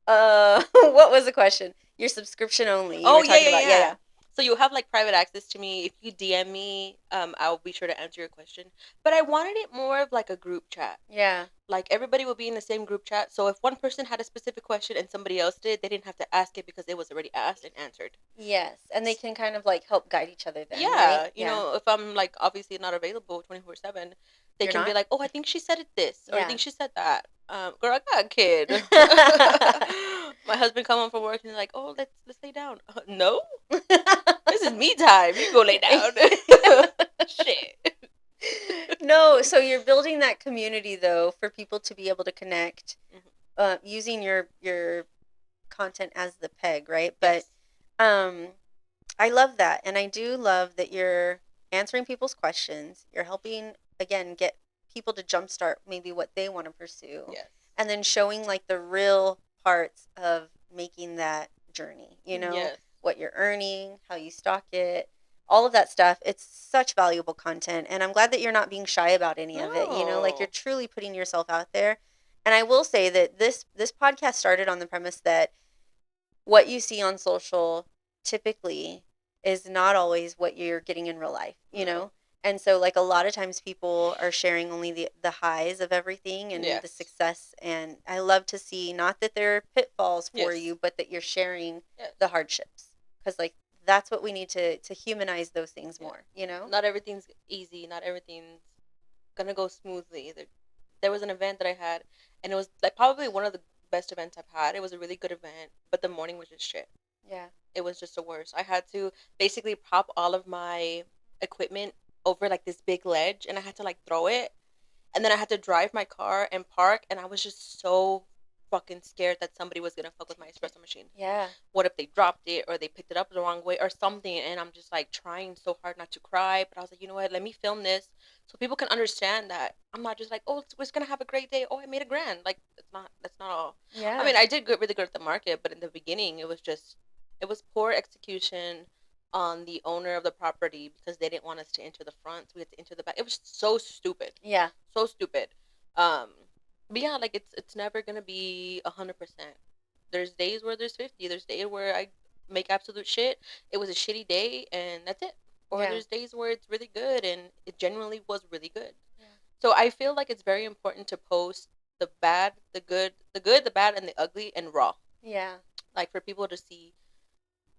Speaker 2: What was the question? Your subscription only. Yeah. So you'll have like private access to me. If you DM me, I'll be sure to answer your question. But I wanted it more of like a group chat.
Speaker 1: Yeah.
Speaker 2: Like everybody will be in the same group chat. So if one person had a specific question and somebody else did, they didn't have to ask it because it was already asked and answered.
Speaker 1: Yes. And they can kind of like help guide each other then, right?
Speaker 2: Yeah, you know, if I'm like obviously not available 24/7, they
Speaker 1: You're
Speaker 2: can be
Speaker 1: not?
Speaker 2: like, "Oh, I think she said it this, or I
Speaker 1: Yeah.
Speaker 2: think she said that." Girl, I got a kid. My husband come home from work and he's like, "Oh, let's lay down." No, this is me time. You go lay down. Shit.
Speaker 1: No, so you're building that community though for people to be able to connect,
Speaker 2: Mhm.
Speaker 1: using your content as the peg, right? But
Speaker 2: Yes.
Speaker 1: um, I love that, and I do love that you're answering people's questions. You're helping again get people to jumpstart maybe what they want to pursue,
Speaker 2: Yes.
Speaker 1: and then showing like the real parts of making that journey. You know,
Speaker 2: Yes.
Speaker 1: what you're earning, how you stock it, all of that stuff. It's such valuable content, and I'm glad that you're not being shy about any of it. You know, like you're
Speaker 2: No.
Speaker 1: truly putting yourself out there. And I will say that this podcast started on the premise that what you see on social typically is not always what you're getting in real life, you
Speaker 2: No.
Speaker 1: know? And so like a lot of times people are sharing only the highs of everything and the
Speaker 2: Yes.
Speaker 1: success, and I love to see not that there are pitfalls for
Speaker 2: Yes.
Speaker 1: you, but that you're sharing
Speaker 2: Yes.
Speaker 1: the hardships, cuz like that's what we need to humanize those things
Speaker 2: Yeah.
Speaker 1: more, you know?
Speaker 2: Not everything's easy. Not everything's gonna go smoothly. There was an event that I had, and it was like probably one of the best events I've had. It was a really good event, but the morning was just shit.
Speaker 1: Yeah.
Speaker 2: It was just the worst. I had to basically prop all of my equipment over like this big ledge, and I had to like throw it, and then I had to drive my car and park, and I was just so fucking scared that somebody was gonna fuck with my espresso machine.
Speaker 1: Yeah.
Speaker 2: What if they dropped it or they picked it up the wrong way or something? And I'm just like trying so hard not to cry, but I was like, you know what? Let me film this so people can understand that I'm not just like, oh, we're just gonna have a great day. Oh, I made a grand. Like it's not. That's not all. I
Speaker 1: Yeah.
Speaker 2: mean, I did good, really good at the market, but in the beginning, it was poor execution on the owner of the property because they didn't want us to enter the front, so we had to enter the back. It was so stupid,
Speaker 1: Yeah.
Speaker 2: so stupid. Um, but yeah, like it's never gonna be 100%. There's days where there's 50. There's days where I make absolute shit. It was a shitty day and that's it. Or
Speaker 1: Yeah.
Speaker 2: there's days where it's really good and it genuinely was really good.
Speaker 1: Yeah.
Speaker 2: So I feel like it's very important to post the bad, the good, the bad, and the ugly and raw.
Speaker 1: Yeah.
Speaker 2: Like for people to see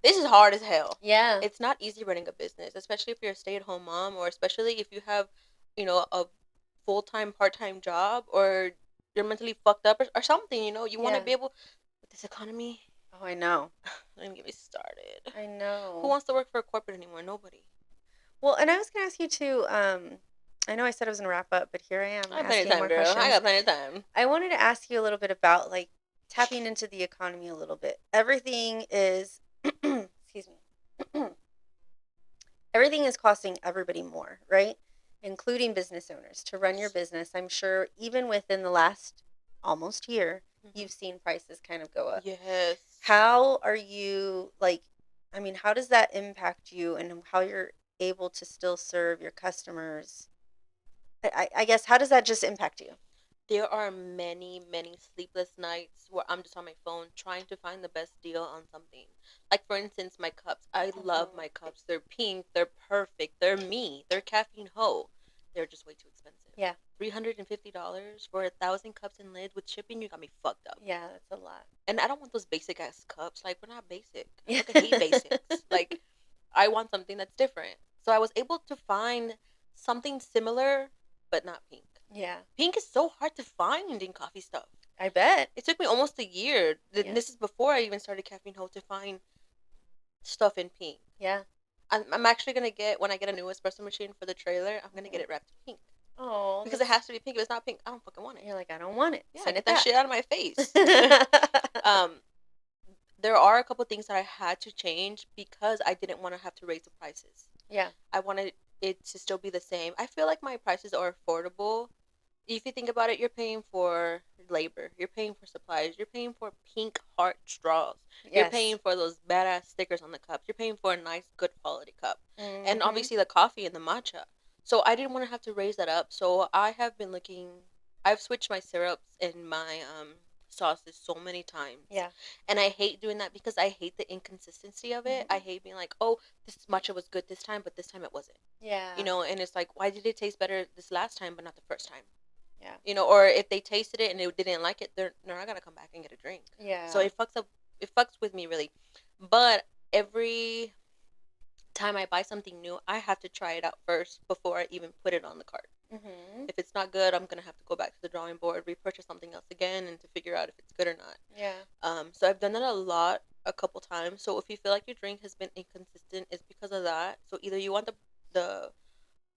Speaker 2: this is hard as hell.
Speaker 1: Yeah.
Speaker 2: It's not easy running a business, especially if you're a stay-at-home mom, or especially if you have, a full-time, part-time job, or you're mentally fucked up or something. You want to
Speaker 1: Yeah.
Speaker 2: be able with this economy.
Speaker 1: Oh, I know.
Speaker 2: Don't even get me started.
Speaker 1: I
Speaker 2: Who
Speaker 1: know.
Speaker 2: wants to work for a corporate anymore? Nobody.
Speaker 1: Well, and I was going to ask you too. I know I said I was going to wrap up, but here I am
Speaker 2: I got plenty of
Speaker 1: asking
Speaker 2: time,
Speaker 1: more
Speaker 2: girl. I
Speaker 1: questions.
Speaker 2: got plenty of time.
Speaker 1: I wanted to ask you a little bit about like tapping into the economy a little bit. Everything is, excuse me, everything is costing everybody more, right? Including business owners to run your business. I'm sure even within the last almost year, you've seen prices kind of go up.
Speaker 2: Yes.
Speaker 1: How are you like? I mean, how does that impact you, and how you're able to still serve your customers? I guess how does that just impact you?
Speaker 2: There are many, many sleepless nights where I'm just on my phone trying to find the best deal on something. Like, for instance, my cups. I love my cups. They're pink. They're perfect. They're me. They're Caffeine Ho. They're just way too expensive.
Speaker 1: Yeah.
Speaker 2: $350 for 1,000 cups and lids with shipping. You got me fucked up.
Speaker 1: Yeah, that's a lot.
Speaker 2: And I don't want those basic ass cups. Like, we're not basic. I
Speaker 1: Yeah.
Speaker 2: fucking hate basics. Like, I want something that's different. So I was able to find something similar, but not pink.
Speaker 1: Yeah.
Speaker 2: Pink is so hard to find in coffee stuff.
Speaker 1: I bet.
Speaker 2: It took me almost a year.
Speaker 1: Yeah.
Speaker 2: This is before I even started Caffeine Ho to find stuff in pink.
Speaker 1: Yeah.
Speaker 2: I'm actually gonna get when I get a new espresso machine for the trailer. I'm gonna get it wrapped in pink
Speaker 1: Oh,
Speaker 2: because it has to be pink. If it's not pink, I don't fucking want it.
Speaker 1: you're like, I don't want it.
Speaker 2: Yeah,
Speaker 1: Send
Speaker 2: get
Speaker 1: it
Speaker 2: that
Speaker 1: back.
Speaker 2: shit out of my face. There are a couple things that I had to change because I didn't want to have to raise the prices.
Speaker 1: Yeah.
Speaker 2: I wanted it to still be the same. I feel like my prices are affordable. If you think about it, you're paying for labor, you're paying for supplies, you're paying for pink heart straws, you're
Speaker 1: Yes.
Speaker 2: paying for those badass stickers on the cups, you're paying for a nice, good quality cup, and
Speaker 1: Mhm.
Speaker 2: obviously the coffee and the matcha. So I didn't want to have to raise that up. So I have been looking. I've switched my syrups and my sauces so many times.
Speaker 1: Yeah.
Speaker 2: And I hate doing that because I hate the inconsistency of it. I
Speaker 1: Mhm.
Speaker 2: hate being like, oh, this matcha was good this time, but this time it wasn't.
Speaker 1: Yeah.
Speaker 2: You know, and it's like, why did it taste better this last time, but not the first time?
Speaker 1: Yeah.
Speaker 2: You know, or if they tasted it and they didn't like it, they're not gonna come back and get a drink.
Speaker 1: Yeah.
Speaker 2: So it fucks with me really. But every time I buy something new, I have to try it out first before I even put it on the cart.
Speaker 1: Mhm.
Speaker 2: If it's not good, I'm gonna have to go back to the drawing board, repurchase something else again, and to figure out if it's good or not.
Speaker 1: Yeah.
Speaker 2: So I've done that a couple times. So if you feel like your drink has been inconsistent, it's because of that. So either you want the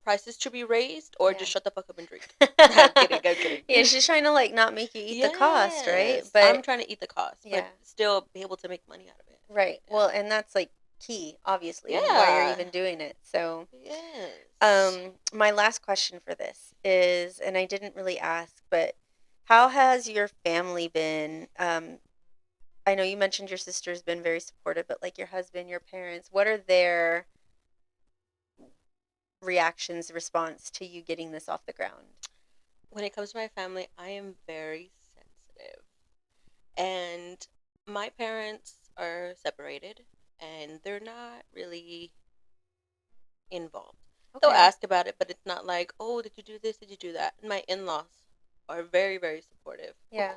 Speaker 2: prices to be raised, or
Speaker 1: Yeah.
Speaker 2: just shut the fuck up and drink. I'm kidding. I'm kidding.
Speaker 1: Yeah, she's trying to like not make you eat the cost, right?
Speaker 2: Yes,
Speaker 1: But
Speaker 2: I'm trying to eat the cost,
Speaker 1: yeah.
Speaker 2: but still be able to make money out of it.
Speaker 1: Right.
Speaker 2: Yeah.
Speaker 1: Well, and that's like key, obviously, why you're
Speaker 2: Yeah.
Speaker 1: even doing it. So,
Speaker 2: Yes.
Speaker 1: my last question for this is, and I didn't really ask, but how has your family been? I know you mentioned your sister's been very supportive, but like your husband, your parents, what are their reactions, response to you getting this off the ground?
Speaker 2: When it comes to my family, I am very sensitive. And my parents are separated and they're not really involved. They'll
Speaker 1: Okay.
Speaker 2: ask about it, but it's not like, oh, did you do this? Did you do that? And my in laws are very, very supportive.
Speaker 1: Yeah.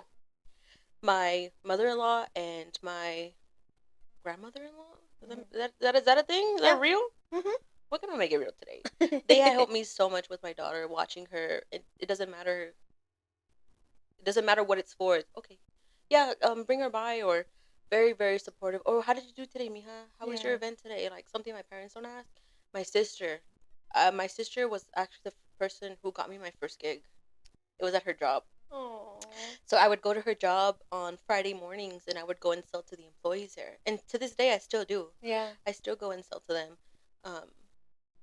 Speaker 2: My mother in law and my grandmother in law,
Speaker 1: Mhm.
Speaker 2: is that a thing? Is
Speaker 1: Yeah.
Speaker 2: that real?
Speaker 1: Mhm.
Speaker 2: We're gonna make it real today. They have helped me so much with my daughter, watching her. It doesn't matter. It doesn't matter what it's for. It's, okay, yeah, bring her by, or very, very supportive. Oh, how did you do today, mija? How was your
Speaker 1: Yeah.
Speaker 2: event today? Like something my parents don't ask. My sister was actually the person who got me my first gig. It was at her job.
Speaker 1: Oh.
Speaker 2: So I would go to her job on Friday mornings, and I would go and sell to the employees there. And to this day, I still do.
Speaker 1: Yeah.
Speaker 2: I still go and sell to them. Um,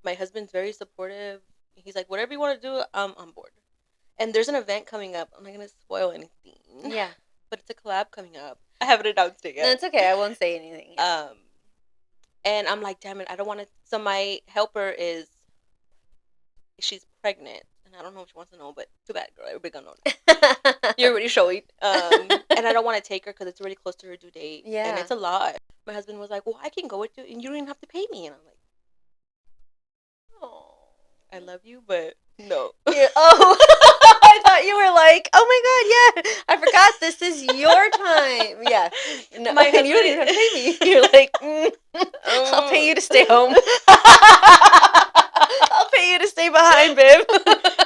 Speaker 2: my husband's very supportive. He's like, whatever you want to do, I'm on board. And there's an event coming up. I'm not gonna spoil anything.
Speaker 1: Yeah.
Speaker 2: But it's a collab coming up. I haven't announced it
Speaker 1: No,
Speaker 2: yet.
Speaker 1: it's okay. I won't say anything. Yeah.
Speaker 2: And I'm like, damn it, I don't want to. So my helper she's pregnant, and I don't know if she wants to know, but too bad, girl. Everybody gonna know now. You're already showing. And I don't want to take her because it's really close to her due date.
Speaker 1: Yeah.
Speaker 2: And it's a lot. My husband was like, well, I can go with you, and you don't even have to pay me. And I'm like,
Speaker 1: Oh.
Speaker 2: I love you, but no.
Speaker 1: Yeah. Oh. I thought you were like, oh my god, yeah, I forgot this is your time. Yeah. No,
Speaker 2: My
Speaker 1: and you don't even have to
Speaker 2: husband-
Speaker 1: pay me. You're like, I'll pay you to stay home. I'll pay you to stay behind, babe.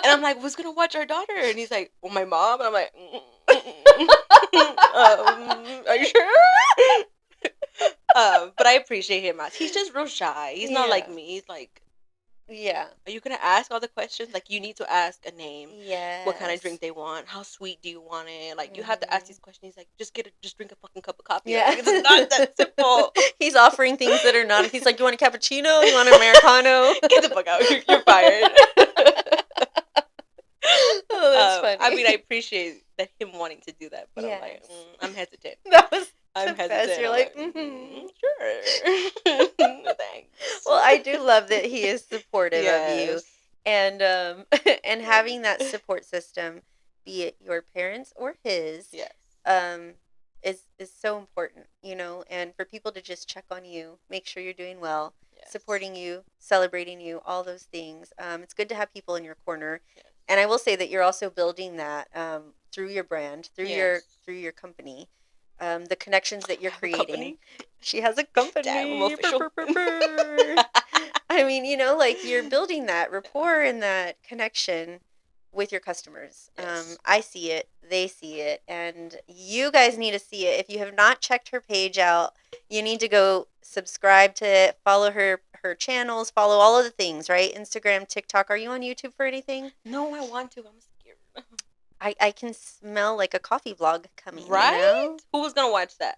Speaker 2: And I'm like, who's gonna watch our daughter? And he's like, well, my mom. And I'm like, are you sure? But I appreciate him. He's just real shy. He's not like
Speaker 1: Yeah.
Speaker 2: me. He's like,
Speaker 1: Yeah.
Speaker 2: are you gonna ask all the questions? Like, you need to ask a name,
Speaker 1: Yes.
Speaker 2: what kind of drink they want, how sweet do you want it? Like, you have to ask these questions. He's like, just drink a fucking cup of coffee.
Speaker 1: Yeah.
Speaker 2: Like, it's not that simple.
Speaker 1: He's offering things that are not. He's like, you want a cappuccino? You want an Americano?
Speaker 2: Get the fuck out. You're fired.
Speaker 1: Oh, that's funny.
Speaker 2: I mean, I appreciate that him wanting to do that, but I'm like,
Speaker 1: Yes.
Speaker 2: I'm hesitant.
Speaker 1: That was
Speaker 2: I'm
Speaker 1: the best.
Speaker 2: hesitant.
Speaker 1: You're
Speaker 2: I'm
Speaker 1: like,
Speaker 2: sure. Thanks.
Speaker 1: Well, I do love that he is supportive of you,
Speaker 2: Yes.
Speaker 1: and and having that support system, be it your parents or his,
Speaker 2: Yes.
Speaker 1: um, is so important, you know. And for people to just check on you, make sure you're doing well,
Speaker 2: Yes.
Speaker 1: supporting you, celebrating you, all those things. It's good to have people in your corner.
Speaker 2: Yes.
Speaker 1: And I will say that you're also building that through your brand, through
Speaker 2: Yes.
Speaker 1: your company, the connections that you're
Speaker 2: I have a
Speaker 1: creating.
Speaker 2: company?
Speaker 1: She has a company.
Speaker 2: Damn, I'm official.
Speaker 1: Brr, brr, brr, brr. I mean, you know, like you're building that rapport and that connection with your customers.
Speaker 2: Yes.
Speaker 1: I see it, they see it, and you guys need to see it. If you have not checked her page out, you need to go subscribe to it, follow her channels, follow all of the things, right? Instagram, TikTok. Are you on YouTube for anything?
Speaker 2: No, I want to. I'm scared.
Speaker 1: I can smell like a coffee vlog coming,
Speaker 2: Right?
Speaker 1: you know?
Speaker 2: Who was gonna watch that?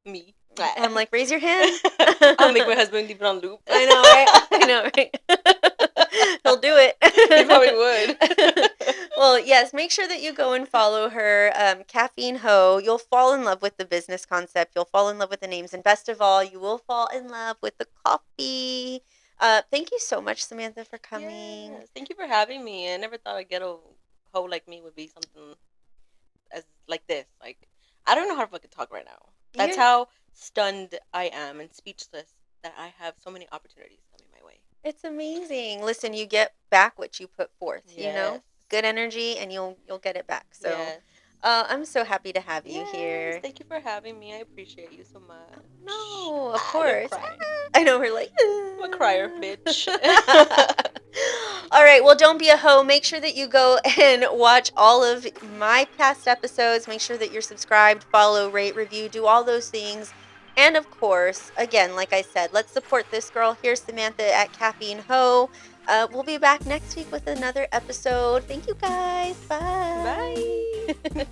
Speaker 2: Me.
Speaker 1: I'm like, raise your hand.
Speaker 2: I'll make my husband leave it on loop.
Speaker 1: I know, right? I know, right? He'll do it.
Speaker 2: He probably would.
Speaker 1: Well, yes, make sure that you go and follow her, Caffeine Ho. You'll fall in love with the business concept. You'll fall in love with the names. And best of all, you will fall in love with the coffee. Thank you so much, Samantha, for coming.
Speaker 2: Yes, thank you for having me. I never thought a ghetto hoe like me would be something as like this. Like, I don't know how to fucking talk right now. That's
Speaker 1: You're,
Speaker 2: how stunned I am and speechless that I have so many opportunities coming my way.
Speaker 1: it's amazing. Listen, you get back what you put forth, you
Speaker 2: Yes.
Speaker 1: know? Good energy and you'll get it back. So,
Speaker 2: Yes.
Speaker 1: I'm so happy to have you
Speaker 2: Yes.
Speaker 1: here.
Speaker 2: Thank you for having me. I appreciate you so much.
Speaker 1: No, of
Speaker 2: I'm
Speaker 1: course.
Speaker 2: crying.
Speaker 1: I know we're like,
Speaker 2: I'm a crier, bitch.
Speaker 1: all right, well, don't be a hoe. Make sure that you go and watch all of my past episodes. Make sure that you're subscribed, follow, rate, review, do all those things. And of course, again, like I said, let's support this girl. Here's Samantha at Caffeine Ho. We'll be back next week with another episode. Thank you guys. Bye.
Speaker 2: Bye.